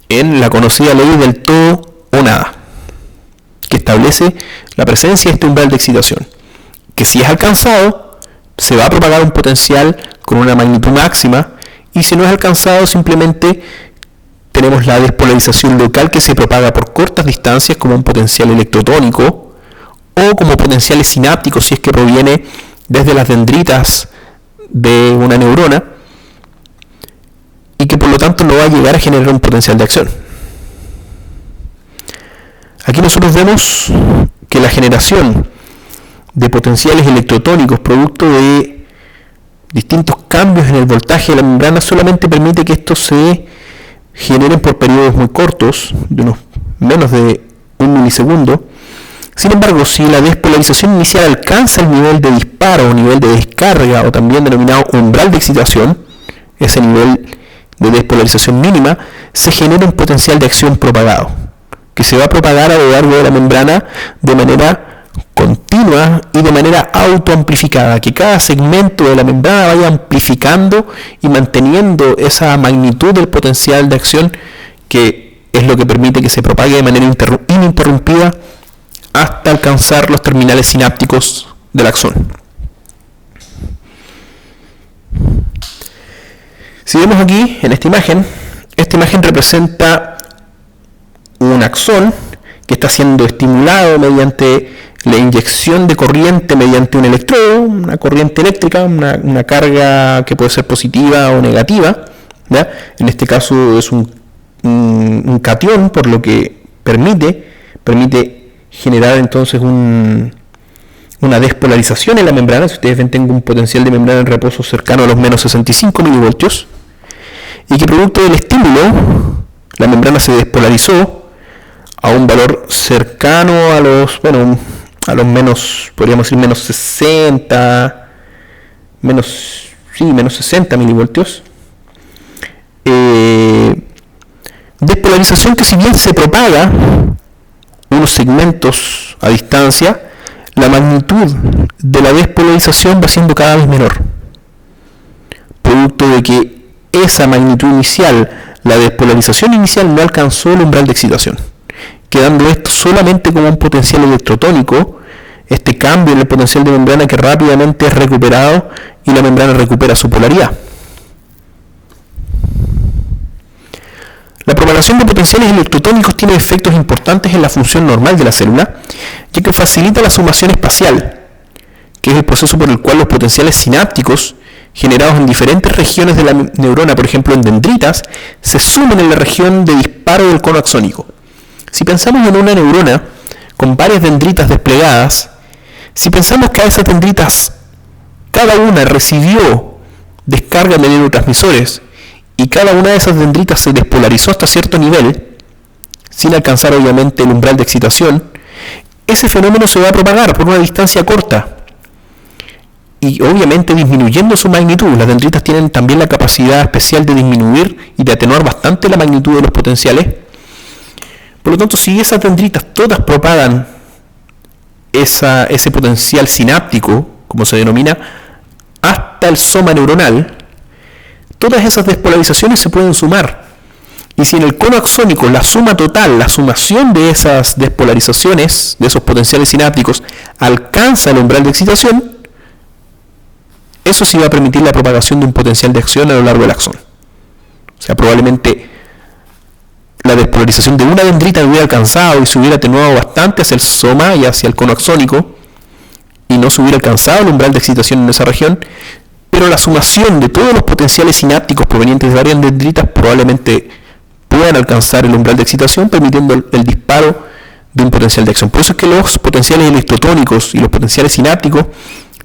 en la conocida ley del todo o nada, que establece la presencia de este umbral de excitación, que si es alcanzado, se va a propagar un potencial con una magnitud máxima, y si no es alcanzado, simplemente tenemos la despolarización local que se propaga por cortas distancias como un potencial electrotónico o como potenciales sinápticos si es que proviene desde las dendritas de una neurona y que por lo tanto no va a llegar a generar un potencial de acción. Aquí nosotros vemos que la generación de potenciales electrotónicos producto de distintos cambios en el voltaje de la membrana solamente permite que estos se generen por periodos muy cortos, de unos menos de un milisegundo. Sin embargo, si la despolarización inicial alcanza el nivel de disparo o nivel de descarga, o también denominado umbral de excitación, ese nivel de despolarización mínima, se genera un potencial de acción propagado, que se va a propagar a lo largo de la membrana de manera continua y de manera autoamplificada, que cada segmento de la membrana vaya amplificando y manteniendo esa magnitud del potencial de acción, que es lo que permite que se propague de manera ininterrumpida hasta alcanzar los terminales sinápticos del axón. Si vemos aquí en esta imagen representa un axón que está siendo estimulado mediante la inyección de corriente mediante un electrodo, una corriente eléctrica, una carga que puede ser positiva o negativa, ¿ya? En este caso es un catión, por lo que permite generar entonces una despolarización en la membrana. Si ustedes ven, tengo un potencial de membrana en reposo cercano a los menos 65 milivoltios, y que producto del estímulo la membrana se despolarizó a un valor cercano a los menos, podríamos decir menos 60, menos 60 milivoltios, Despolarización que, si bien se propaga unos segmentos a distancia, la magnitud de la despolarización va siendo cada vez menor, producto de que esa magnitud inicial, la despolarización inicial, no alcanzó el umbral de excitación, quedando esto solamente como un potencial electrotónico, este cambio en el potencial de membrana que rápidamente es recuperado y la membrana recupera su polaridad. La propagación de potenciales electrotónicos tiene efectos importantes en la función normal de la célula, ya que facilita la sumación espacial, que es el proceso por el cual los potenciales sinápticos generados en diferentes regiones de la neurona, por ejemplo en dendritas, se suman en la región de disparo del cono axónico. Si pensamos en una neurona con varias dendritas desplegadas, si pensamos que a esas dendritas cada una recibió descarga de neurotransmisores y cada una de esas dendritas se despolarizó hasta cierto nivel, sin alcanzar obviamente el umbral de excitación, ese fenómeno se va a propagar por una distancia corta y obviamente disminuyendo su magnitud. Las dendritas tienen también la capacidad especial de disminuir y de atenuar bastante la magnitud de los potenciales. Por lo tanto, si esas dendritas todas propagan ese potencial sináptico, como se denomina, hasta el soma neuronal, todas esas despolarizaciones se pueden sumar. Y si en el cono axónico la suma total, la sumación de esas despolarizaciones, de esos potenciales sinápticos, alcanza el umbral de excitación, eso sí va a permitir la propagación de un potencial de acción a lo largo del axón. O sea, probablemente la despolarización de una dendrita hubiera alcanzado y se hubiera atenuado bastante hacia el soma y hacia el cono axónico, y no se hubiera alcanzado el umbral de excitación en esa región, pero la sumación de todos los potenciales sinápticos provenientes de varias dendritas probablemente puedan alcanzar el umbral de excitación, permitiendo el disparo de un potencial de acción. Por eso es que los potenciales electrotónicos y los potenciales sinápticos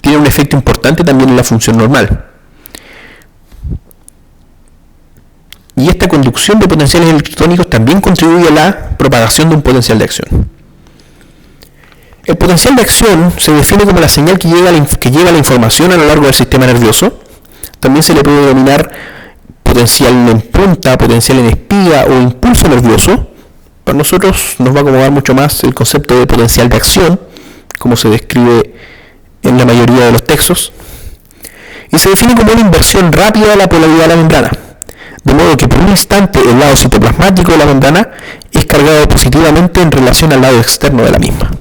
tienen un efecto importante también en la función normal. Y esta conducción de potenciales electrotónicos también contribuye a la propagación de un potencial de acción. El potencial de acción se define como la señal que lleva la información a lo largo del sistema nervioso. También se le puede denominar potencial en punta, potencial en espiga o impulso nervioso. Para nosotros nos va a acomodar mucho más el concepto de potencial de acción, como se describe en la mayoría de los textos. Y se define como una inversión rápida de la polaridad de la membrana, de modo que por un instante el lado citoplasmático de la membrana es cargado positivamente en relación al lado externo de la misma.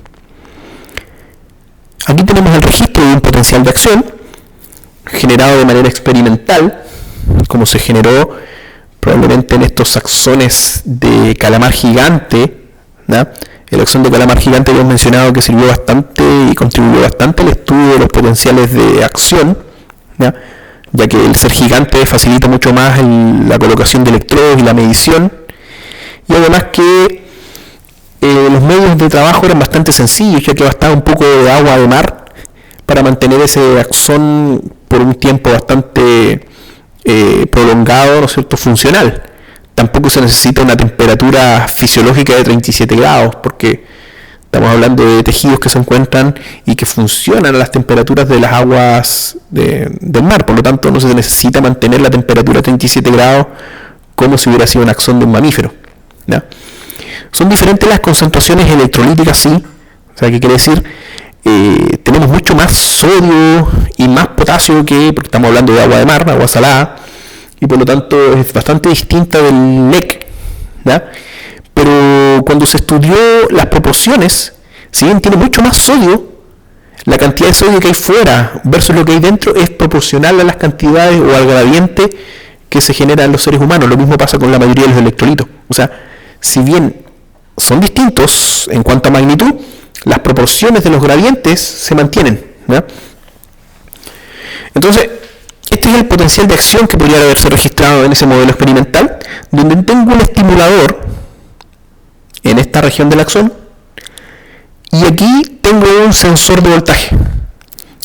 Aquí tenemos el registro de un potencial de acción generado de manera experimental, como se generó probablemente en estos axones de calamar gigante, ¿no? El axón de calamar gigante que hemos mencionado, que sirvió bastante y contribuyó bastante al estudio de los potenciales de acción, ¿no? Ya que el ser gigante facilita mucho más la colocación de electrodos y la medición, y además que los medios de trabajo eran bastante sencillos, ya que bastaba un poco de agua de mar para mantener ese axón por un tiempo bastante prolongado, ¿no es cierto?, funcional. Tampoco se necesita una temperatura fisiológica de 37 grados, porque estamos hablando de tejidos que se encuentran y que funcionan a las temperaturas de las aguas del mar. Por lo tanto, no se necesita mantener la temperatura a 37 grados como si hubiera sido un axón de un mamífero, ¿no? Son diferentes las concentraciones electrolíticas, sí. O sea, ¿qué quiere decir? Tenemos mucho más sodio y más potasio porque estamos hablando de agua de mar, agua salada, y por lo tanto es bastante distinta del NEC, ¿no? Pero cuando se estudió las proporciones, si bien tiene mucho más sodio, la cantidad de sodio que hay fuera versus lo que hay dentro es proporcional a las cantidades o al gradiente que se genera en los seres humanos. Lo mismo pasa con la mayoría de los electrolitos. O sea, si bien son distintos en cuanto a magnitud, las proporciones de los gradientes se mantienen, ¿no? Entonces, este es el potencial de acción que podría haberse registrado en ese modelo experimental, donde tengo un estimulador en esta región del axón y aquí tengo un sensor de voltaje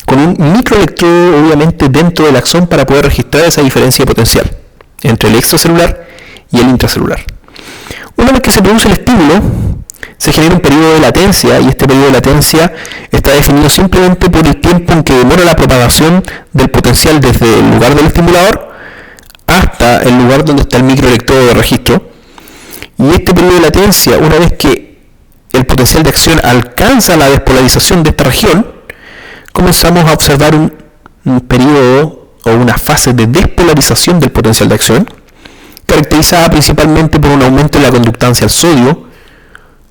con un microelectrodo obviamente dentro del axón para poder registrar esa diferencia potencial entre el extracelular y el intracelular. Una vez que se produce el estímulo, se genera un periodo de latencia, y este periodo de latencia está definido simplemente por el tiempo en que demora la propagación del potencial desde el lugar del estimulador hasta el lugar donde está el microelectrodo de registro. Y este periodo de latencia, una vez que el potencial de acción alcanza la despolarización de esta región, comenzamos a observar un periodo o una fase de despolarización del potencial de acción, caracterizada principalmente por un aumento en la conductancia al sodio,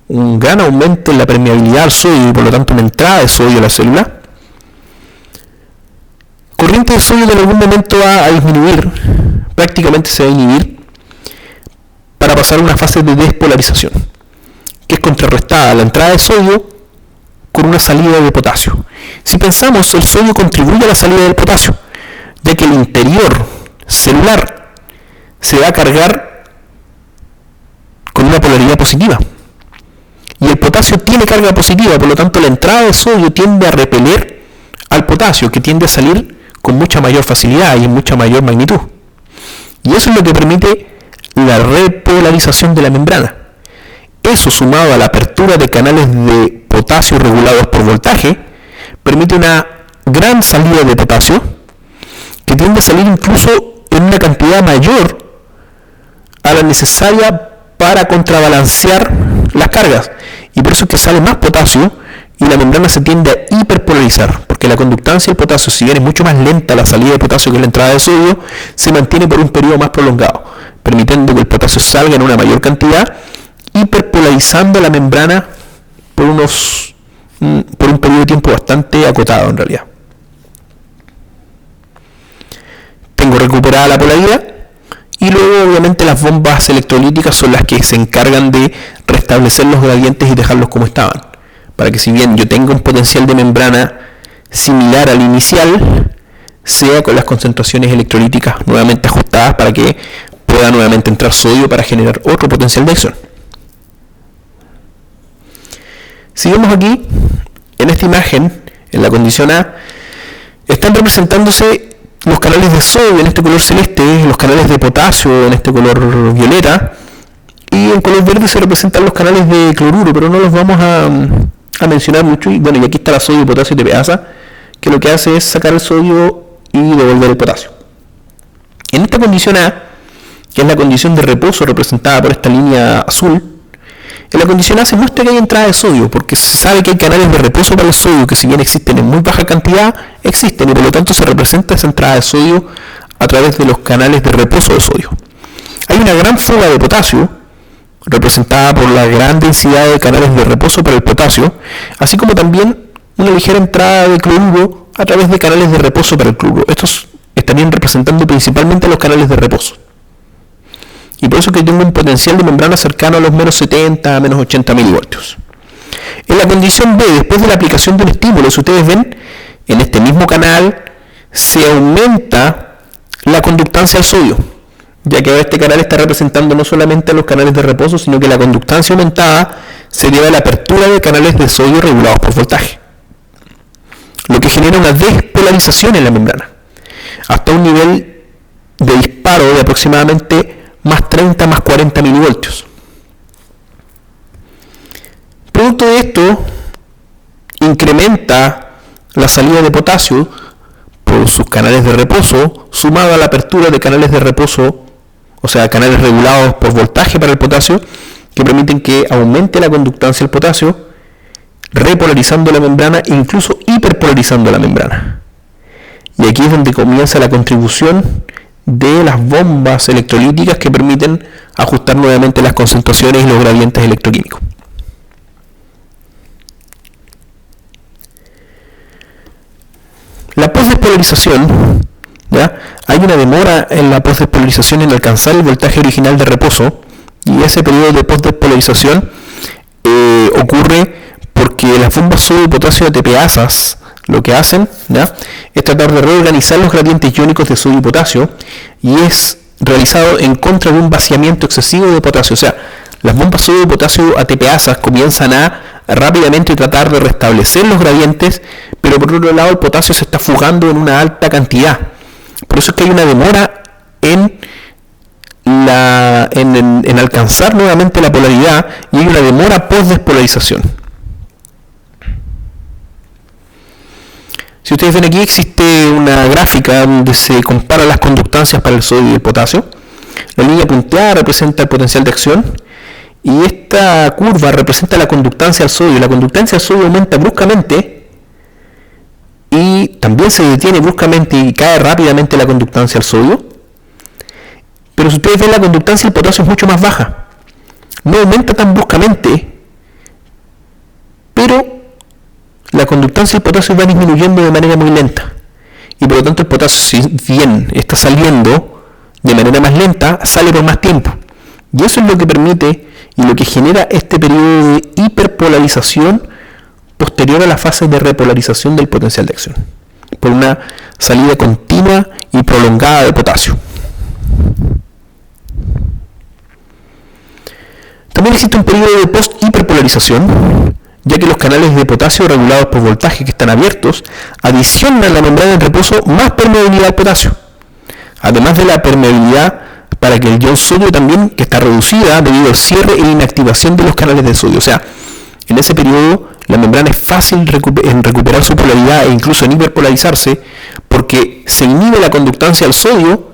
un gran aumento en la permeabilidad al sodio y por lo tanto una entrada de sodio a la célula. Corriente de sodio que en algún momento va a disminuir, prácticamente se va a inhibir, para pasar a una fase de despolarización, que es contrarrestada a la entrada de sodio con una salida de potasio. Si pensamos, el sodio contribuye a la salida del potasio, ya que el interior celular se va a cargar con una polaridad positiva. Y el potasio tiene carga positiva, por lo tanto la entrada de sodio tiende a repeler al potasio, que tiende a salir con mucha mayor facilidad y en mucha mayor magnitud. Y eso es lo que permite la repolarización de la membrana. Eso, sumado a la apertura de canales de potasio regulados por voltaje, permite una gran salida de potasio, que tiende a salir incluso en una cantidad mayor a la necesaria para contrabalancear las cargas. Y por eso es que sale más potasio y la membrana se tiende a hiperpolarizar, porque la conductancia del potasio, si bien es mucho más lenta la salida de potasio que la entrada de sodio, se mantiene por un periodo más prolongado, permitiendo que el potasio salga en una mayor cantidad, hiperpolarizando la membrana por un periodo de tiempo bastante acotado en realidad. Tengo recuperada la polaridad y luego obviamente las bombas electrolíticas son las que se encargan de restablecer los gradientes y dejarlos como estaban, para que si bien yo tenga un potencial de membrana similar al inicial, sea con las concentraciones electrolíticas nuevamente ajustadas para que pueda nuevamente entrar sodio para generar otro potencial de acción. Si vemos aquí, en esta imagen, en la condición A, están representándose los canales de sodio en este color celeste, los canales de potasio en este color violeta, y en color verde se representan los canales de cloruro, pero no los vamos a mencionar mucho. Y bueno, y aquí está la sodio, potasio y TPasa, que lo que hace es sacar el sodio y devolver el potasio. En esta condición A, que es la condición de reposo representada por esta línea azul, en la condición A se muestra que hay entrada de sodio, porque se sabe que hay canales de reposo para el sodio que, si bien existen en muy baja cantidad, existen, y por lo tanto se representa esa entrada de sodio a través de los canales de reposo de sodio. Hay una gran fuga de potasio, representada por la gran densidad de canales de reposo para el potasio, así como también una ligera entrada de cloruro a través de canales de reposo para el cloruro. Estos estarían representando principalmente los canales de reposo. Y por eso que tengo un potencial de membrana cercano a los menos 70 a menos 80 milivoltios. En la condición B, después de la aplicación de un estímulo, si ustedes ven, en este mismo canal se aumenta la conductancia al sodio, ya que este canal está representando no solamente a los canales de reposo, sino que la conductancia aumentada se debe a la apertura de canales de sodio regulados por voltaje, lo que genera una despolarización en la membrana, hasta un nivel de disparo de aproximadamente más 30 más 40 milivoltios. Producto de esto, incrementa la salida de potasio por sus canales de reposo, sumado a la apertura de canales de reposo, o sea, canales regulados por voltaje para el potasio, que permiten que aumente la conductancia del potasio, repolarizando la membrana e incluso hiperpolarizando la membrana. Y aquí es donde comienza la contribución de las bombas electrolíticas que permiten ajustar nuevamente las concentraciones y los gradientes electroquímicos. La postdespolarización, ¿ya? Hay una demora en la postdespolarización en alcanzar el voltaje original de reposo, y ese periodo de postdespolarización ocurre porque las bombas sodio y potasio ATPasas lo que hacen, ¿ya?, es tratar de reorganizar los gradientes iónicos de sodio y potasio, y es realizado en contra de un vaciamiento excesivo de potasio. O sea, las bombas sodio y potasio ATPasas comienzan a rápidamente tratar de restablecer los gradientes, pero por otro lado el potasio se está fugando en una alta cantidad. Por eso es que hay una demora en alcanzar nuevamente la polaridad, y hay una demora post-despolarización. Si ustedes ven aquí, existe una gráfica donde se comparan las conductancias para el sodio y el potasio. La línea punteada representa el potencial de acción y esta curva representa la conductancia al sodio. La conductancia al sodio aumenta bruscamente y también se detiene bruscamente y cae rápidamente la conductancia al sodio. Pero si ustedes ven, la conductancia del potasio es mucho más baja. No aumenta tan bruscamente, pero la conductancia del potasio va disminuyendo de manera muy lenta. Y por lo tanto el potasio, si bien está saliendo de manera más lenta, sale por más tiempo. Y eso es lo que permite y lo que genera este periodo de hiperpolarización posterior a la fase de repolarización del potencial de acción, por una salida continua y prolongada de potasio. También existe un periodo de post-hiperpolarización, ya que los canales de potasio regulados por voltaje que están abiertos adicionan a la membrana en reposo más permeabilidad al potasio, además de la permeabilidad para que el ion sodio también, que está reducida debido al cierre e inactivación de los canales de sodio. O sea, en ese periodo la membrana es fácil en recuperar su polaridad e incluso en hiperpolarizarse, porque se inhibe la conductancia al sodio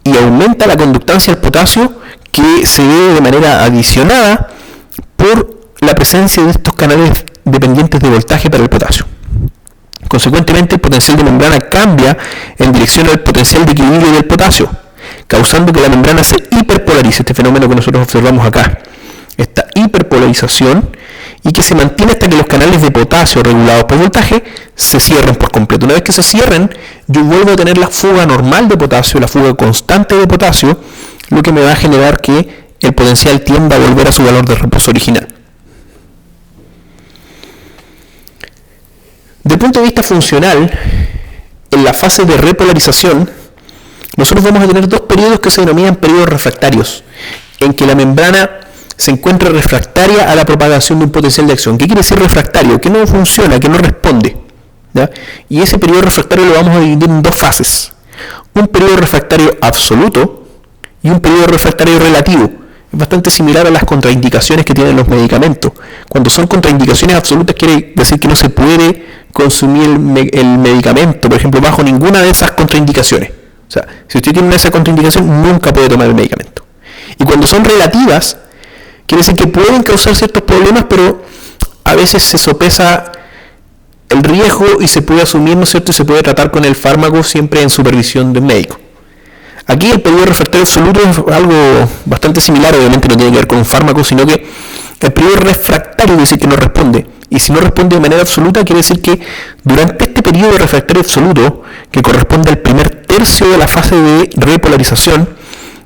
y aumenta la conductancia al potasio, que se ve de manera adicionada por la presencia de estos canales dependientes de voltaje para el potasio. Consecuentemente, el potencial de membrana cambia en dirección al potencial de equilibrio del potasio, causando que la membrana se hiperpolarice, este fenómeno que nosotros observamos acá, esta hiperpolarización, y que se mantiene hasta que los canales de potasio regulados por voltaje se cierren por completo. Una vez que se cierren, yo vuelvo a tener la fuga normal de potasio, la fuga constante de potasio, lo que me va a generar que el potencial tienda a volver a su valor de reposo original. Desde el punto de vista funcional, en la fase de repolarización, nosotros vamos a tener dos periodos que se denominan periodos refractarios, en que la membrana se encuentra refractaria a la propagación de un potencial de acción. ¿Qué quiere decir refractario? Que no funciona, que no responde, ¿ya? Y ese periodo refractario lo vamos a dividir en dos fases: un periodo refractario absoluto y un periodo refractario relativo. Es bastante similar a las contraindicaciones que tienen los medicamentos. Cuando son contraindicaciones absolutas, quiere decir que no se puede consumir el medicamento, por ejemplo, bajo ninguna de esas contraindicaciones. O sea, si usted tiene esa contraindicación, nunca puede tomar el medicamento. Y cuando son relativas, quiere decir que pueden causar ciertos problemas, pero a veces se sopesa el riesgo y se puede asumir, ¿no es cierto?, y se puede tratar con el fármaco siempre en supervisión del médico. Aquí el periodo refractario absoluto es algo bastante similar, obviamente no tiene que ver con un fármaco, sino que el periodo refractario quiere decir que no responde. Y si no responde de manera absoluta, quiere decir que durante este periodo refractario absoluto, que corresponde al primer tercio de la fase de repolarización,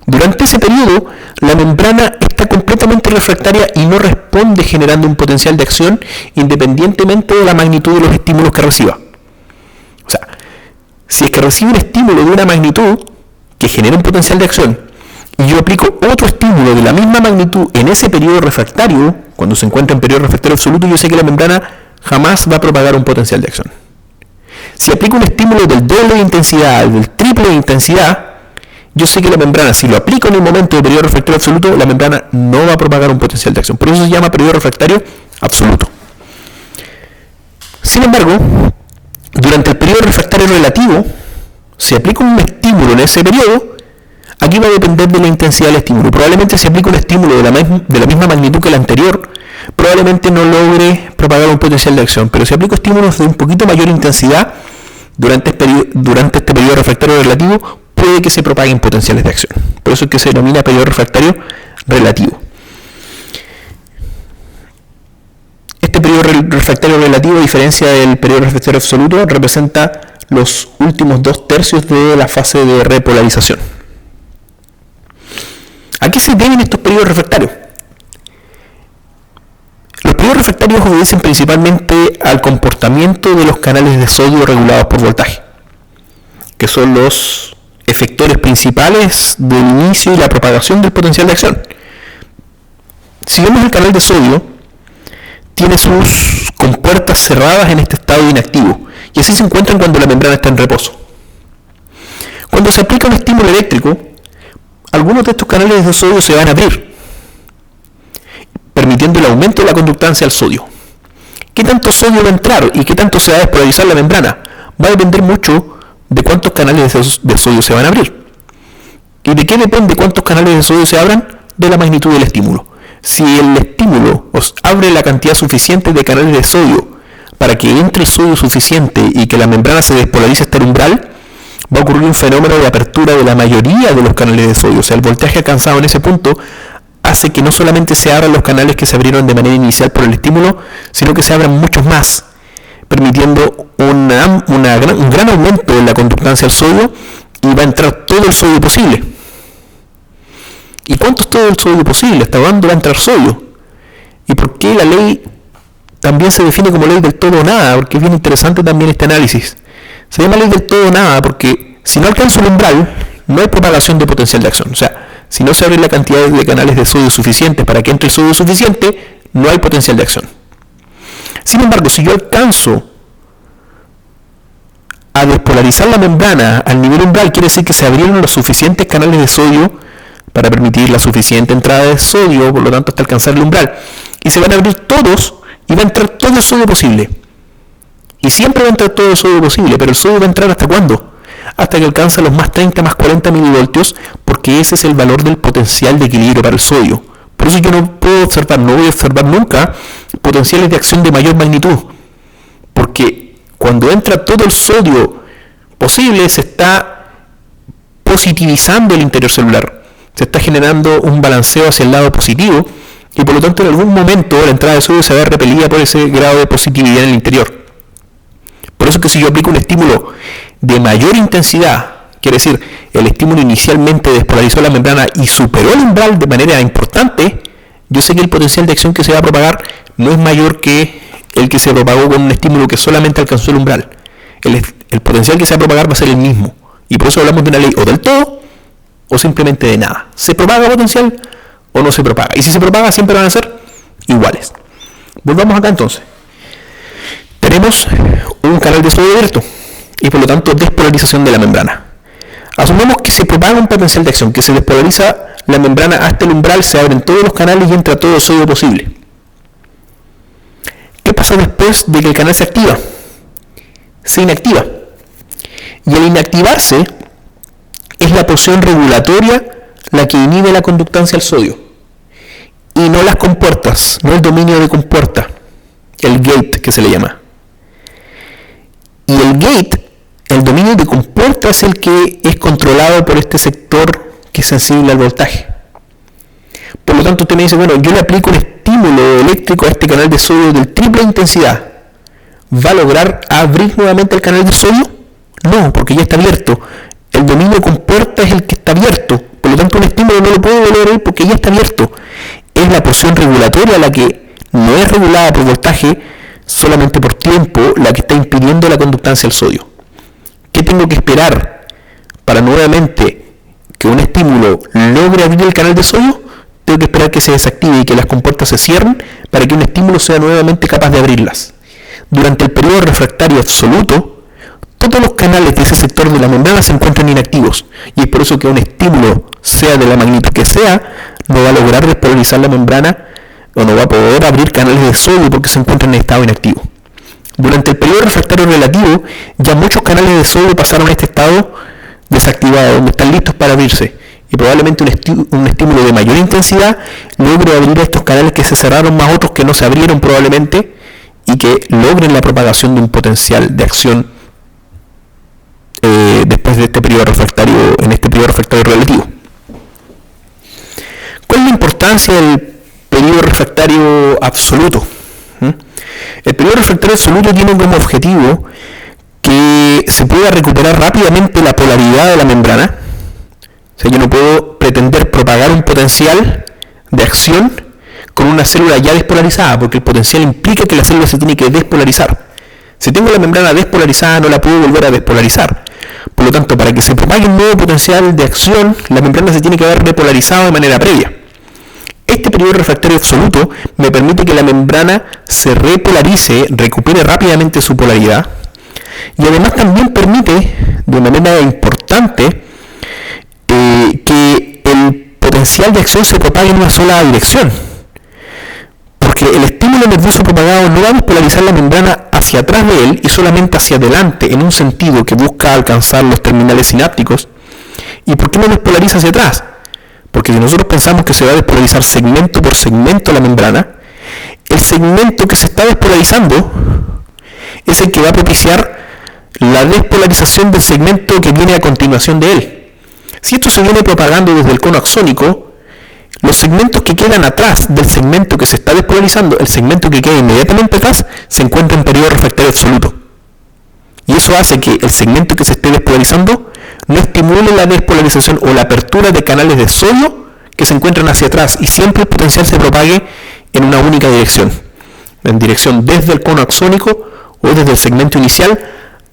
durante ese periodo la membrana está completamente refractaria y no responde, generando un potencial de acción independientemente de la magnitud de los estímulos que reciba. O sea, si es que recibe un estímulo de una magnitud que genera un potencial de acción y yo aplico otro estímulo de la misma magnitud en ese periodo refractario, cuando se encuentra en periodo refractario absoluto, yo sé que la membrana jamás va a propagar un potencial de acción. Si aplico un estímulo del doble de intensidad, del triple de intensidad, yo sé que la membrana, si lo aplico en el momento de periodo refractario absoluto, la membrana no va a propagar un potencial de acción. Por eso se llama periodo refractario absoluto. Sin embargo, durante el periodo refractario relativo, si aplico un estímulo en ese periodo, aquí va a depender de la intensidad del estímulo. Probablemente si aplico un estímulo de la misma magnitud que el anterior, probablemente no logre propagar un potencial de acción. Pero si aplico estímulos de un poquito mayor intensidad durante este periodo refractario relativo, puede que se propaguen potenciales de acción. Por eso es que se denomina periodo refractario relativo. Este periodo refractario relativo, a diferencia del periodo refractario absoluto, representa los últimos 2/3 de la fase de repolarización. ¿A qué se deben estos periodos refractarios? Los periodos refractarios obedecen principalmente al comportamiento de los canales de sodio regulados por voltaje, que son los efectores principales del inicio y la propagación del potencial de acción. Si vemos el canal de sodio, tiene sus compuertas cerradas en este estado inactivo, y así se encuentran cuando la membrana está en reposo. Cuando se aplica un estímulo eléctrico, algunos de estos canales de sodio se van a abrir, permitiendo el aumento de la conductancia al sodio. ¿Qué tanto sodio va a entrar y qué tanto se va a despolarizar la membrana? Va a depender mucho de cuántos canales de sodio se van a abrir. ¿Y de qué depende cuántos canales de sodio se abran? De la magnitud del estímulo. Si el estímulo os abre la cantidad suficiente de canales de sodio para que entre el sodio suficiente y que la membrana se despolarice hasta el umbral, va a ocurrir un fenómeno de apertura de la mayoría de los canales de sodio. O sea, el voltaje alcanzado en ese punto hace que no solamente se abran los canales que se abrieron de manera inicial por el estímulo, sino que se abran muchos más, permitiendo un gran aumento en la conductancia al sodio, y va a entrar todo el sodio posible. ¿Y cuánto es todo el sodio posible? ¿Hasta dónde va a entrar sodio? ¿Y por qué la ley también se define como ley del todo o nada? Porque es bien interesante también este análisis. Se llama ley del todo o nada porque si no alcanzo el umbral, no hay propagación de potencial de acción. O sea, si no se abre la cantidad de canales de sodio suficientes para que entre el sodio suficiente, no hay potencial de acción. Sin embargo, si yo alcanzo a despolarizar la membrana al nivel umbral, quiere decir que se abrieron los suficientes canales de sodio para permitir la suficiente entrada de sodio, por lo tanto hasta alcanzar el umbral. Y se van a abrir todos y va a entrar todo el sodio posible. Y siempre va a entrar todo el sodio posible, pero el sodio va a entrar ¿hasta cuándo? Hasta que alcanza los más 30 más 40 milivoltios, porque ese es el valor del potencial de equilibrio para el sodio. Por eso yo no voy a observar nunca potenciales de acción de mayor magnitud, porque cuando entra todo el sodio posible se está positivizando el interior celular, se está generando un balanceo hacia el lado positivo, y por lo tanto en algún momento la entrada de sodio se ve repelida por ese grado de positividad en el interior. Por eso es que si yo aplico un estímulo de mayor intensidad, quiere decir, el estímulo inicialmente despolarizó la membrana y superó el umbral de manera importante, yo sé que el potencial de acción que se va a propagar no es mayor que el que se propagó con un estímulo que solamente alcanzó el umbral. El potencial que se va a propagar va a ser el mismo. Y por eso hablamos de una ley o del todo o simplemente de nada. ¿Se propaga potencial o no se propaga? Y si se propaga siempre van a ser iguales. Volvamos acá entonces. Tenemos un canal de sodio abierto y por lo tanto despolarización de la membrana. Asumamos que se propaga un potencial de acción, que se despolariza la membrana hasta el umbral, se abren todos los canales y entra todo el sodio posible. ¿Qué pasa después de que el canal se activa? Se inactiva. Y al inactivarse es la porción regulatoria la que inhibe la conductancia al sodio. Y no las compuertas, no el dominio de compuerta, el gate que se le llama. Y el gate, el dominio de compuerta, es el que es controlado por este sector que es sensible al voltaje. Por lo tanto, usted me dice, bueno, yo le aplico un estímulo eléctrico a este canal de sodio del triple intensidad. ¿Va a lograr abrir nuevamente el canal de sodio? No, porque ya está abierto. El dominio de compuerta es el que está abierto. Por lo tanto, un estímulo no lo puede volver a abrir porque ya está abierto. Es la porción regulatoria la que no es regulada por voltaje, solamente por tiempo, la que está impidiendo la conductancia al sodio. ¿Qué tengo que esperar para nuevamente que un estímulo logre abrir el canal de sodio? Tengo que esperar que se desactive y que las compuertas se cierren para que un estímulo sea nuevamente capaz de abrirlas. Durante el periodo refractario absoluto, todos los canales de ese sector de la membrana se encuentran inactivos, y es por eso que un estímulo, sea de la magnitud que sea, no va a lograr despolarizar la membrana o no va a poder abrir canales de sodio porque se encuentran en estado inactivo. Durante el periodo refractario relativo, ya muchos canales de sodio pasaron a este estado desactivado, donde están listos para abrirse, y probablemente un estímulo de mayor intensidad logre abrir estos canales que se cerraron, más otros que no se abrieron probablemente, y que logren la propagación de un potencial de acción después de este periodo refractario, en este periodo refractario relativo. ¿Cuál es la importancia del periodo refractario absoluto? El periodo refractario absoluto tiene como objetivo que se pueda recuperar rápidamente la polaridad de la membrana. O sea, yo no puedo pretender propagar un potencial de acción con una célula ya despolarizada, porque el potencial implica que la célula se tiene que despolarizar. Si tengo la membrana despolarizada, no la puedo volver a despolarizar. Por lo tanto, para que se propague un nuevo potencial de acción, la membrana se tiene que haber repolarizado de manera previa. Este periodo refractario absoluto me permite que la membrana se repolarice, recupere rápidamente su polaridad, y además también permite, de manera importante, que el potencial de acción se propague en una sola dirección. Porque el estímulo nervioso propagado no va a despolarizar la membrana hacia atrás de él y solamente hacia adelante, en un sentido que busca alcanzar los terminales sinápticos. ¿Y por qué no despolariza hacia atrás? Porque si nosotros pensamos que se va a despolarizar segmento por segmento la membrana, el segmento que se está despolarizando es el que va a propiciar la despolarización del segmento que viene a continuación de él. Si esto se viene propagando desde el cono axónico, los segmentos que quedan atrás del segmento que se está despolarizando, el segmento que queda inmediatamente atrás, se encuentra en periodo refractario absoluto. Y eso hace que el segmento que se esté despolarizando no estimule la despolarización o la apertura de canales de sodio que se encuentran hacia atrás, y siempre el potencial se propague en una única dirección, en dirección desde el cono axónico o desde el segmento inicial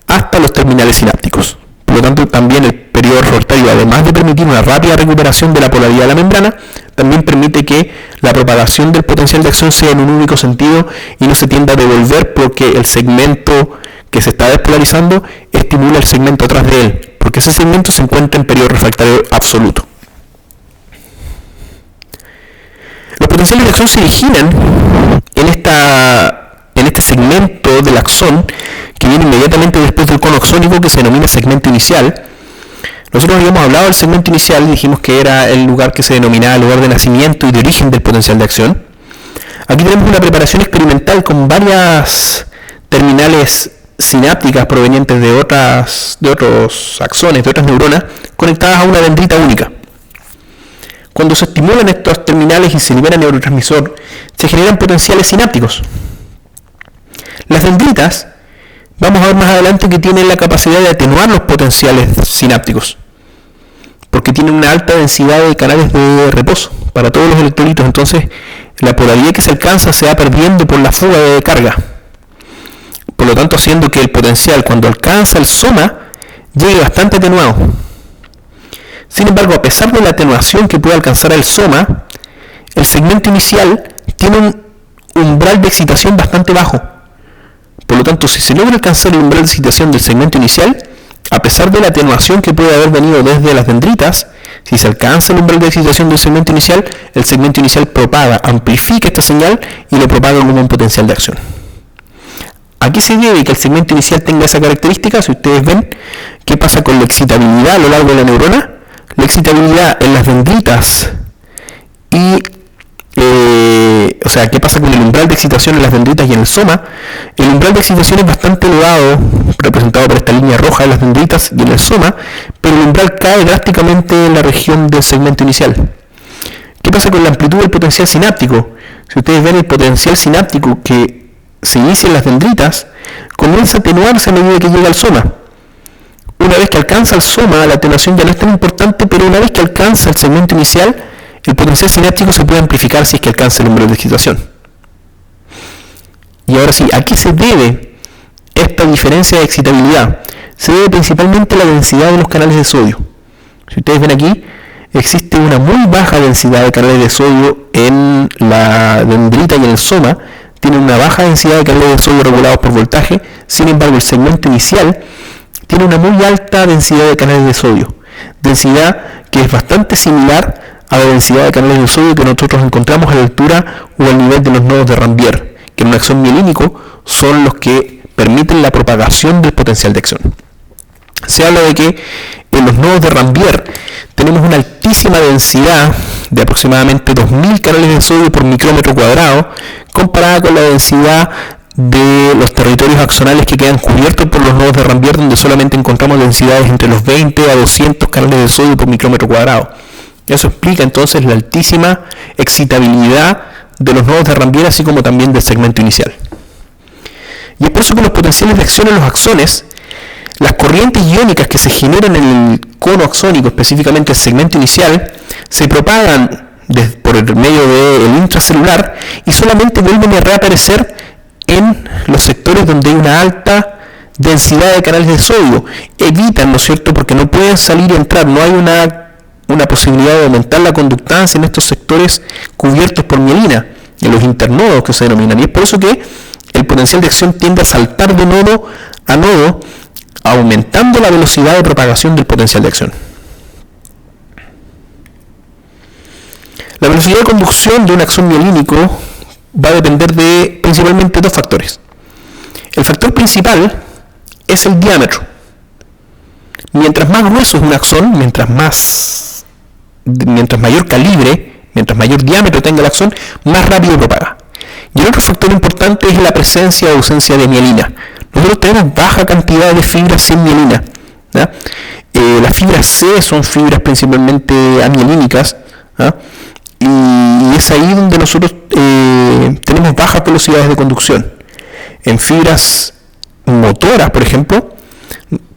hasta los terminales sinápticos. Por lo tanto, también el periodo refractario, además de permitir una rápida recuperación de la polaridad de la membrana, también permite que la propagación del potencial de acción sea en un único sentido y no se tienda a devolver, porque el segmento que se está despolarizando estimula el segmento atrás de él, porque ese segmento se encuentra en periodo refractario absoluto. Los potenciales de acción se originan en este segmento del axón que viene inmediatamente después del cono axónico, que se denomina segmento inicial. Nosotros habíamos hablado del segmento inicial y dijimos que era el lugar que se denominaba el lugar de nacimiento y de origen del potencial de acción. Aquí tenemos una preparación experimental con varias terminales sinápticas provenientes de otros axones, de otras neuronas, conectadas a una dendrita única. Cuando se estimulan estos terminales y se libera neurotransmisor, se generan potenciales sinápticos. Las dendritas, vamos a ver más adelante, que tienen la capacidad de atenuar los potenciales sinápticos, porque tienen una alta densidad de canales de reposo para todos los electrolitos. Entonces, la polaridad que se alcanza se va perdiendo por la fuga de carga. Por lo tanto, haciendo que el potencial, cuando alcanza el soma, llegue bastante atenuado. Sin embargo, a pesar de la atenuación que puede alcanzar el soma, el segmento inicial tiene un umbral de excitación bastante bajo. Por lo tanto, si se logra alcanzar el umbral de excitación del segmento inicial, a pesar de la atenuación que puede haber venido desde las dendritas, si se alcanza el umbral de excitación del segmento inicial, el segmento inicial propaga, amplifica esta señal y lo propaga como un potencial de acción. ¿A qué se debe que el segmento inicial tenga esa característica? Si ustedes ven, ¿qué pasa con la excitabilidad a lo largo de la neurona? La excitabilidad en las dendritas y ¿qué pasa con el umbral de excitación en las dendritas y en el soma? El umbral de excitación es bastante elevado, representado por esta línea roja de las dendritas y en el soma, pero el umbral cae drásticamente en la región del segmento inicial. ¿Qué pasa con la amplitud del potencial sináptico? Si ustedes ven, el potencial sináptico que se inicia en las dendritas comienza a atenuarse a medida que llega al soma. Una vez que alcanza el soma, la atenuación ya no es tan importante, pero una vez que alcanza el segmento inicial, el potencial sináptico se puede amplificar si es que alcanza el umbral de excitación. Y ahora sí, ¿a qué se debe esta diferencia de excitabilidad? Se debe principalmente a la densidad de los canales de sodio. Si ustedes ven aquí, existe una muy baja densidad de canales de sodio en la dendrita y en el soma. Tiene una baja densidad de canales de sodio regulados por voltaje. Sin embargo, el segmento inicial tiene una muy alta densidad de canales de sodio. Densidad que es bastante similar a la densidad de canales de sodio que nosotros encontramos a la altura o al nivel de los nodos de Rambier, que en un axón mielínico son los que permiten la propagación del potencial de acción. Se habla de que en los nodos de Rambier tenemos una altísima densidad de aproximadamente 2000 canales de sodio por micrómetro cuadrado, comparada con la densidad de los territorios axonales que quedan cubiertos por los nodos de Rambier, donde solamente encontramos densidades entre los 20 a 200 canales de sodio por micrómetro cuadrado. Eso explica entonces la altísima excitabilidad de los nodos de Rambier, así como también del segmento inicial. Y es por eso que los potenciales de acción en los axones, las corrientes iónicas que se generan en el cono axónico, específicamente el segmento inicial, se propagan por el medio del intracelular y solamente vuelven a reaparecer en los sectores donde hay una alta densidad de canales de sodio. Evitan, ¿no es cierto?, porque no pueden salir y entrar, no hay una posibilidad de aumentar la conductancia en estos sectores cubiertos por mielina, en los internodos que se denominan, y es por eso que el potencial de acción tiende a saltar de nodo a nodo, aumentando la velocidad de propagación del potencial de acción. La velocidad de conducción de un axón mielínico va a depender de principalmente dos factores. El factor principal es el diámetro. Mientras más grueso es un axón, mientras más mientras mayor calibre, mientras mayor diámetro tenga el axón, más rápido propaga. Y el otro factor importante es la presencia o ausencia de mielina. Nosotros tenemos baja cantidad de fibras sin mielina. Las fibras C son fibras principalmente amielínicas, y es ahí donde nosotros tenemos bajas velocidades de conducción. En fibras motoras, por ejemplo,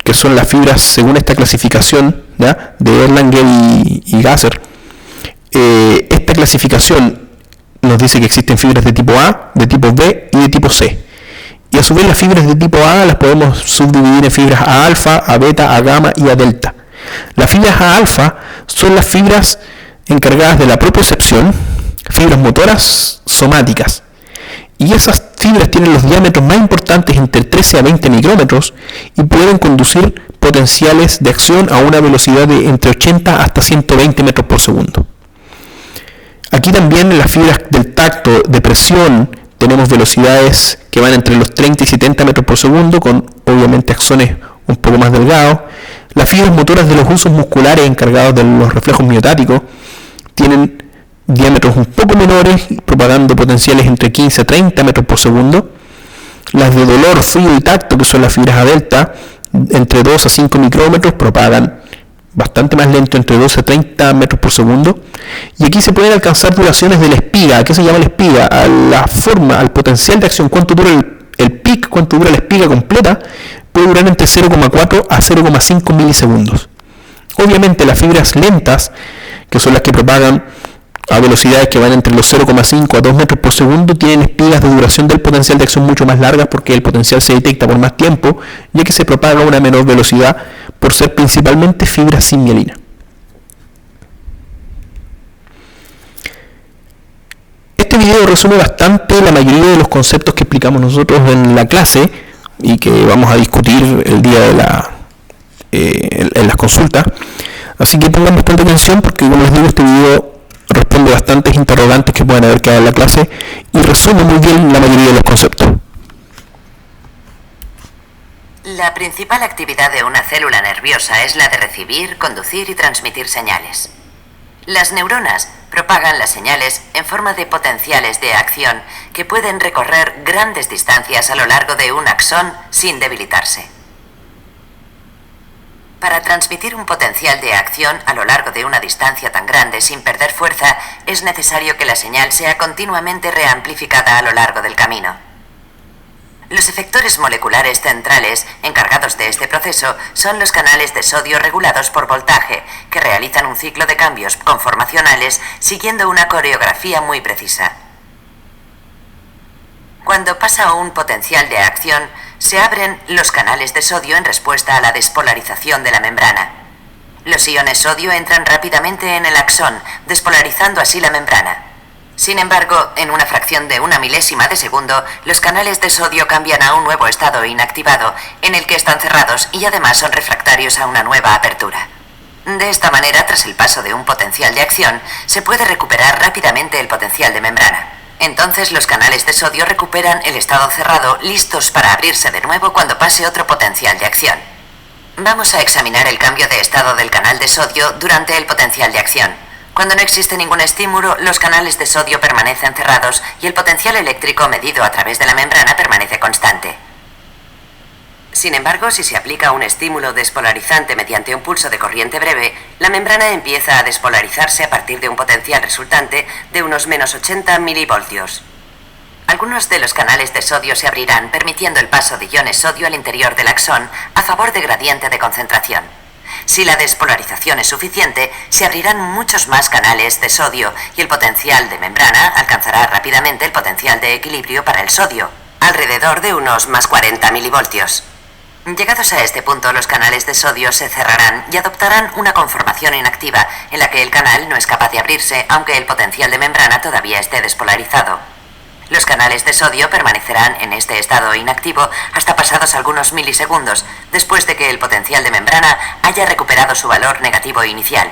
que son las fibras según esta clasificación de Erlanger y Gasser, esta clasificación nos dice que existen fibras de tipo A, de tipo B y de tipo C. Y a su vez las fibras de tipo A las podemos subdividir en fibras A alfa, A beta, A gamma y A delta. Las fibras A alfa son las fibras encargadas de la propiocepción, fibras motoras somáticas. Y esas fibras tienen los diámetros más importantes entre 13 a 20 micrómetros y pueden conducir potenciales de acción a una velocidad de entre 80 hasta 120 metros por segundo. Aquí también en las fibras del tacto de presión tenemos velocidades que van entre los 30 y 70 metros por segundo, con obviamente axones un poco más delgados. Las fibras motoras de los huesos musculares encargados de los reflejos miotáticos tienen diámetros un poco menores, propagando potenciales entre 15 a 30 metros por segundo. Las de dolor, frío y tacto, que son las fibras A delta, entre 2 a 5 micrómetros, propagan bastante más lento, entre 12 a 30 metros por segundo. Y aquí se pueden alcanzar duraciones de la espiga. ¿A qué se llama la espiga? A la forma, al potencial de acción, cuánto dura el pic, cuánto dura la espiga completa, puede durar entre 0,4 a 0,5 milisegundos. Obviamente las fibras lentas, que son las que propagan a velocidades que van entre los 0,5 a 2 metros por segundo, tienen espigas de duración del potencial de acción mucho más largas, porque el potencial se detecta por más tiempo, ya que se propaga a una menor velocidad por ser principalmente fibras sin mielina. Este video resume bastante la mayoría de los conceptos que explicamos nosotros en la clase y que vamos a discutir el día de en las consultas. Así que pongan bastante atención, porque como les digo, este video responde bastantes interrogantes que pueden haber quedado en la clase y resume muy bien la mayoría de los conceptos. La principal actividad de una célula nerviosa es la de recibir, conducir y transmitir señales. Las neuronas propagan las señales en forma de potenciales de acción que pueden recorrer grandes distancias a lo largo de un axón sin debilitarse. Para transmitir un potencial de acción a lo largo de una distancia tan grande sin perder fuerza, es necesario que la señal sea continuamente reamplificada a lo largo del camino. Los efectores moleculares centrales encargados de este proceso son los canales de sodio regulados por voltaje, que realizan un ciclo de cambios conformacionales siguiendo una coreografía muy precisa. Cuando pasa un potencial de acción, se abren los canales de sodio en respuesta a la despolarización de la membrana. Los iones sodio entran rápidamente en el axón, despolarizando así la membrana. Sin embargo, en una fracción de una milésima de segundo, los canales de sodio cambian a un nuevo estado inactivado, en el que están cerrados y además son refractarios a una nueva apertura. De esta manera, tras el paso de un potencial de acción, se puede recuperar rápidamente el potencial de membrana. Entonces los canales de sodio recuperan el estado cerrado, listos para abrirse de nuevo cuando pase otro potencial de acción. Vamos a examinar el cambio de estado del canal de sodio durante el potencial de acción. Cuando no existe ningún estímulo, los canales de sodio permanecen cerrados y el potencial eléctrico medido a través de la membrana permanece constante. Sin embargo, si se aplica un estímulo despolarizante mediante un pulso de corriente breve, la membrana empieza a despolarizarse a partir de un potencial resultante de unos menos 80 milivoltios. Algunos de los canales de sodio se abrirán, permitiendo el paso de iones sodio al interior del axón a favor de gradiente de concentración. Si la despolarización es suficiente, se abrirán muchos más canales de sodio y el potencial de membrana alcanzará rápidamente el potencial de equilibrio para el sodio, alrededor de unos más 40 milivoltios. Llegados a este punto, los canales de sodio se cerrarán y adoptarán una conformación inactiva en la que el canal no es capaz de abrirse, aunque el potencial de membrana todavía esté despolarizado. Los canales de sodio permanecerán en este estado inactivo hasta pasados algunos milisegundos, después de que el potencial de membrana haya recuperado su valor negativo inicial.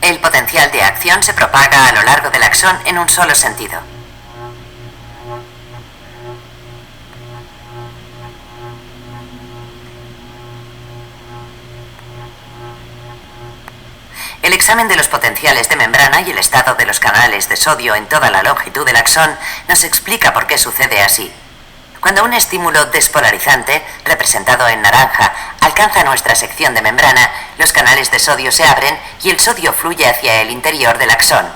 El potencial de acción se propaga a lo largo del axón en un solo sentido. El examen de los potenciales de membrana y el estado de los canales de sodio en toda la longitud del axón nos explica por qué sucede así. Cuando un estímulo despolarizante, representado en naranja, alcanza nuestra sección de membrana, los canales de sodio se abren y el sodio fluye hacia el interior del axón.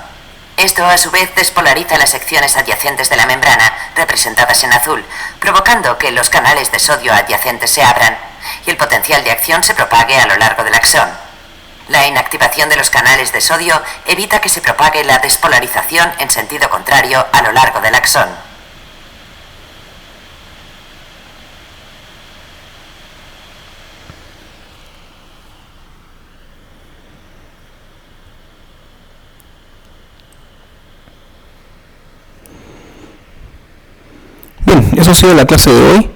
Esto a su vez despolariza las secciones adyacentes de la membrana, representadas en azul, provocando que los canales de sodio adyacentes se abran y el potencial de acción se propague a lo largo del axón. La inactivación de los canales de sodio evita que se propague la despolarización en sentido contrario a lo largo del axón. Bien, eso ha sido la clase de hoy.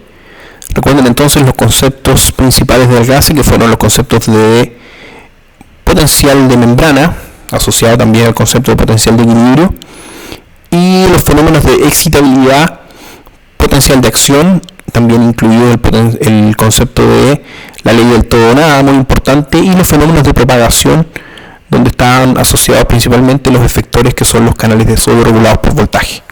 Recuerden entonces los conceptos principales del GASE, que fueron los conceptos de potencial de membrana, asociado también al concepto de potencial de equilibrio, y los fenómenos de excitabilidad, potencial de acción, también incluido el concepto de la ley del todo o nada, muy importante, y los fenómenos de propagación, donde están asociados principalmente los efectores, que son los canales de sodio regulados por voltaje.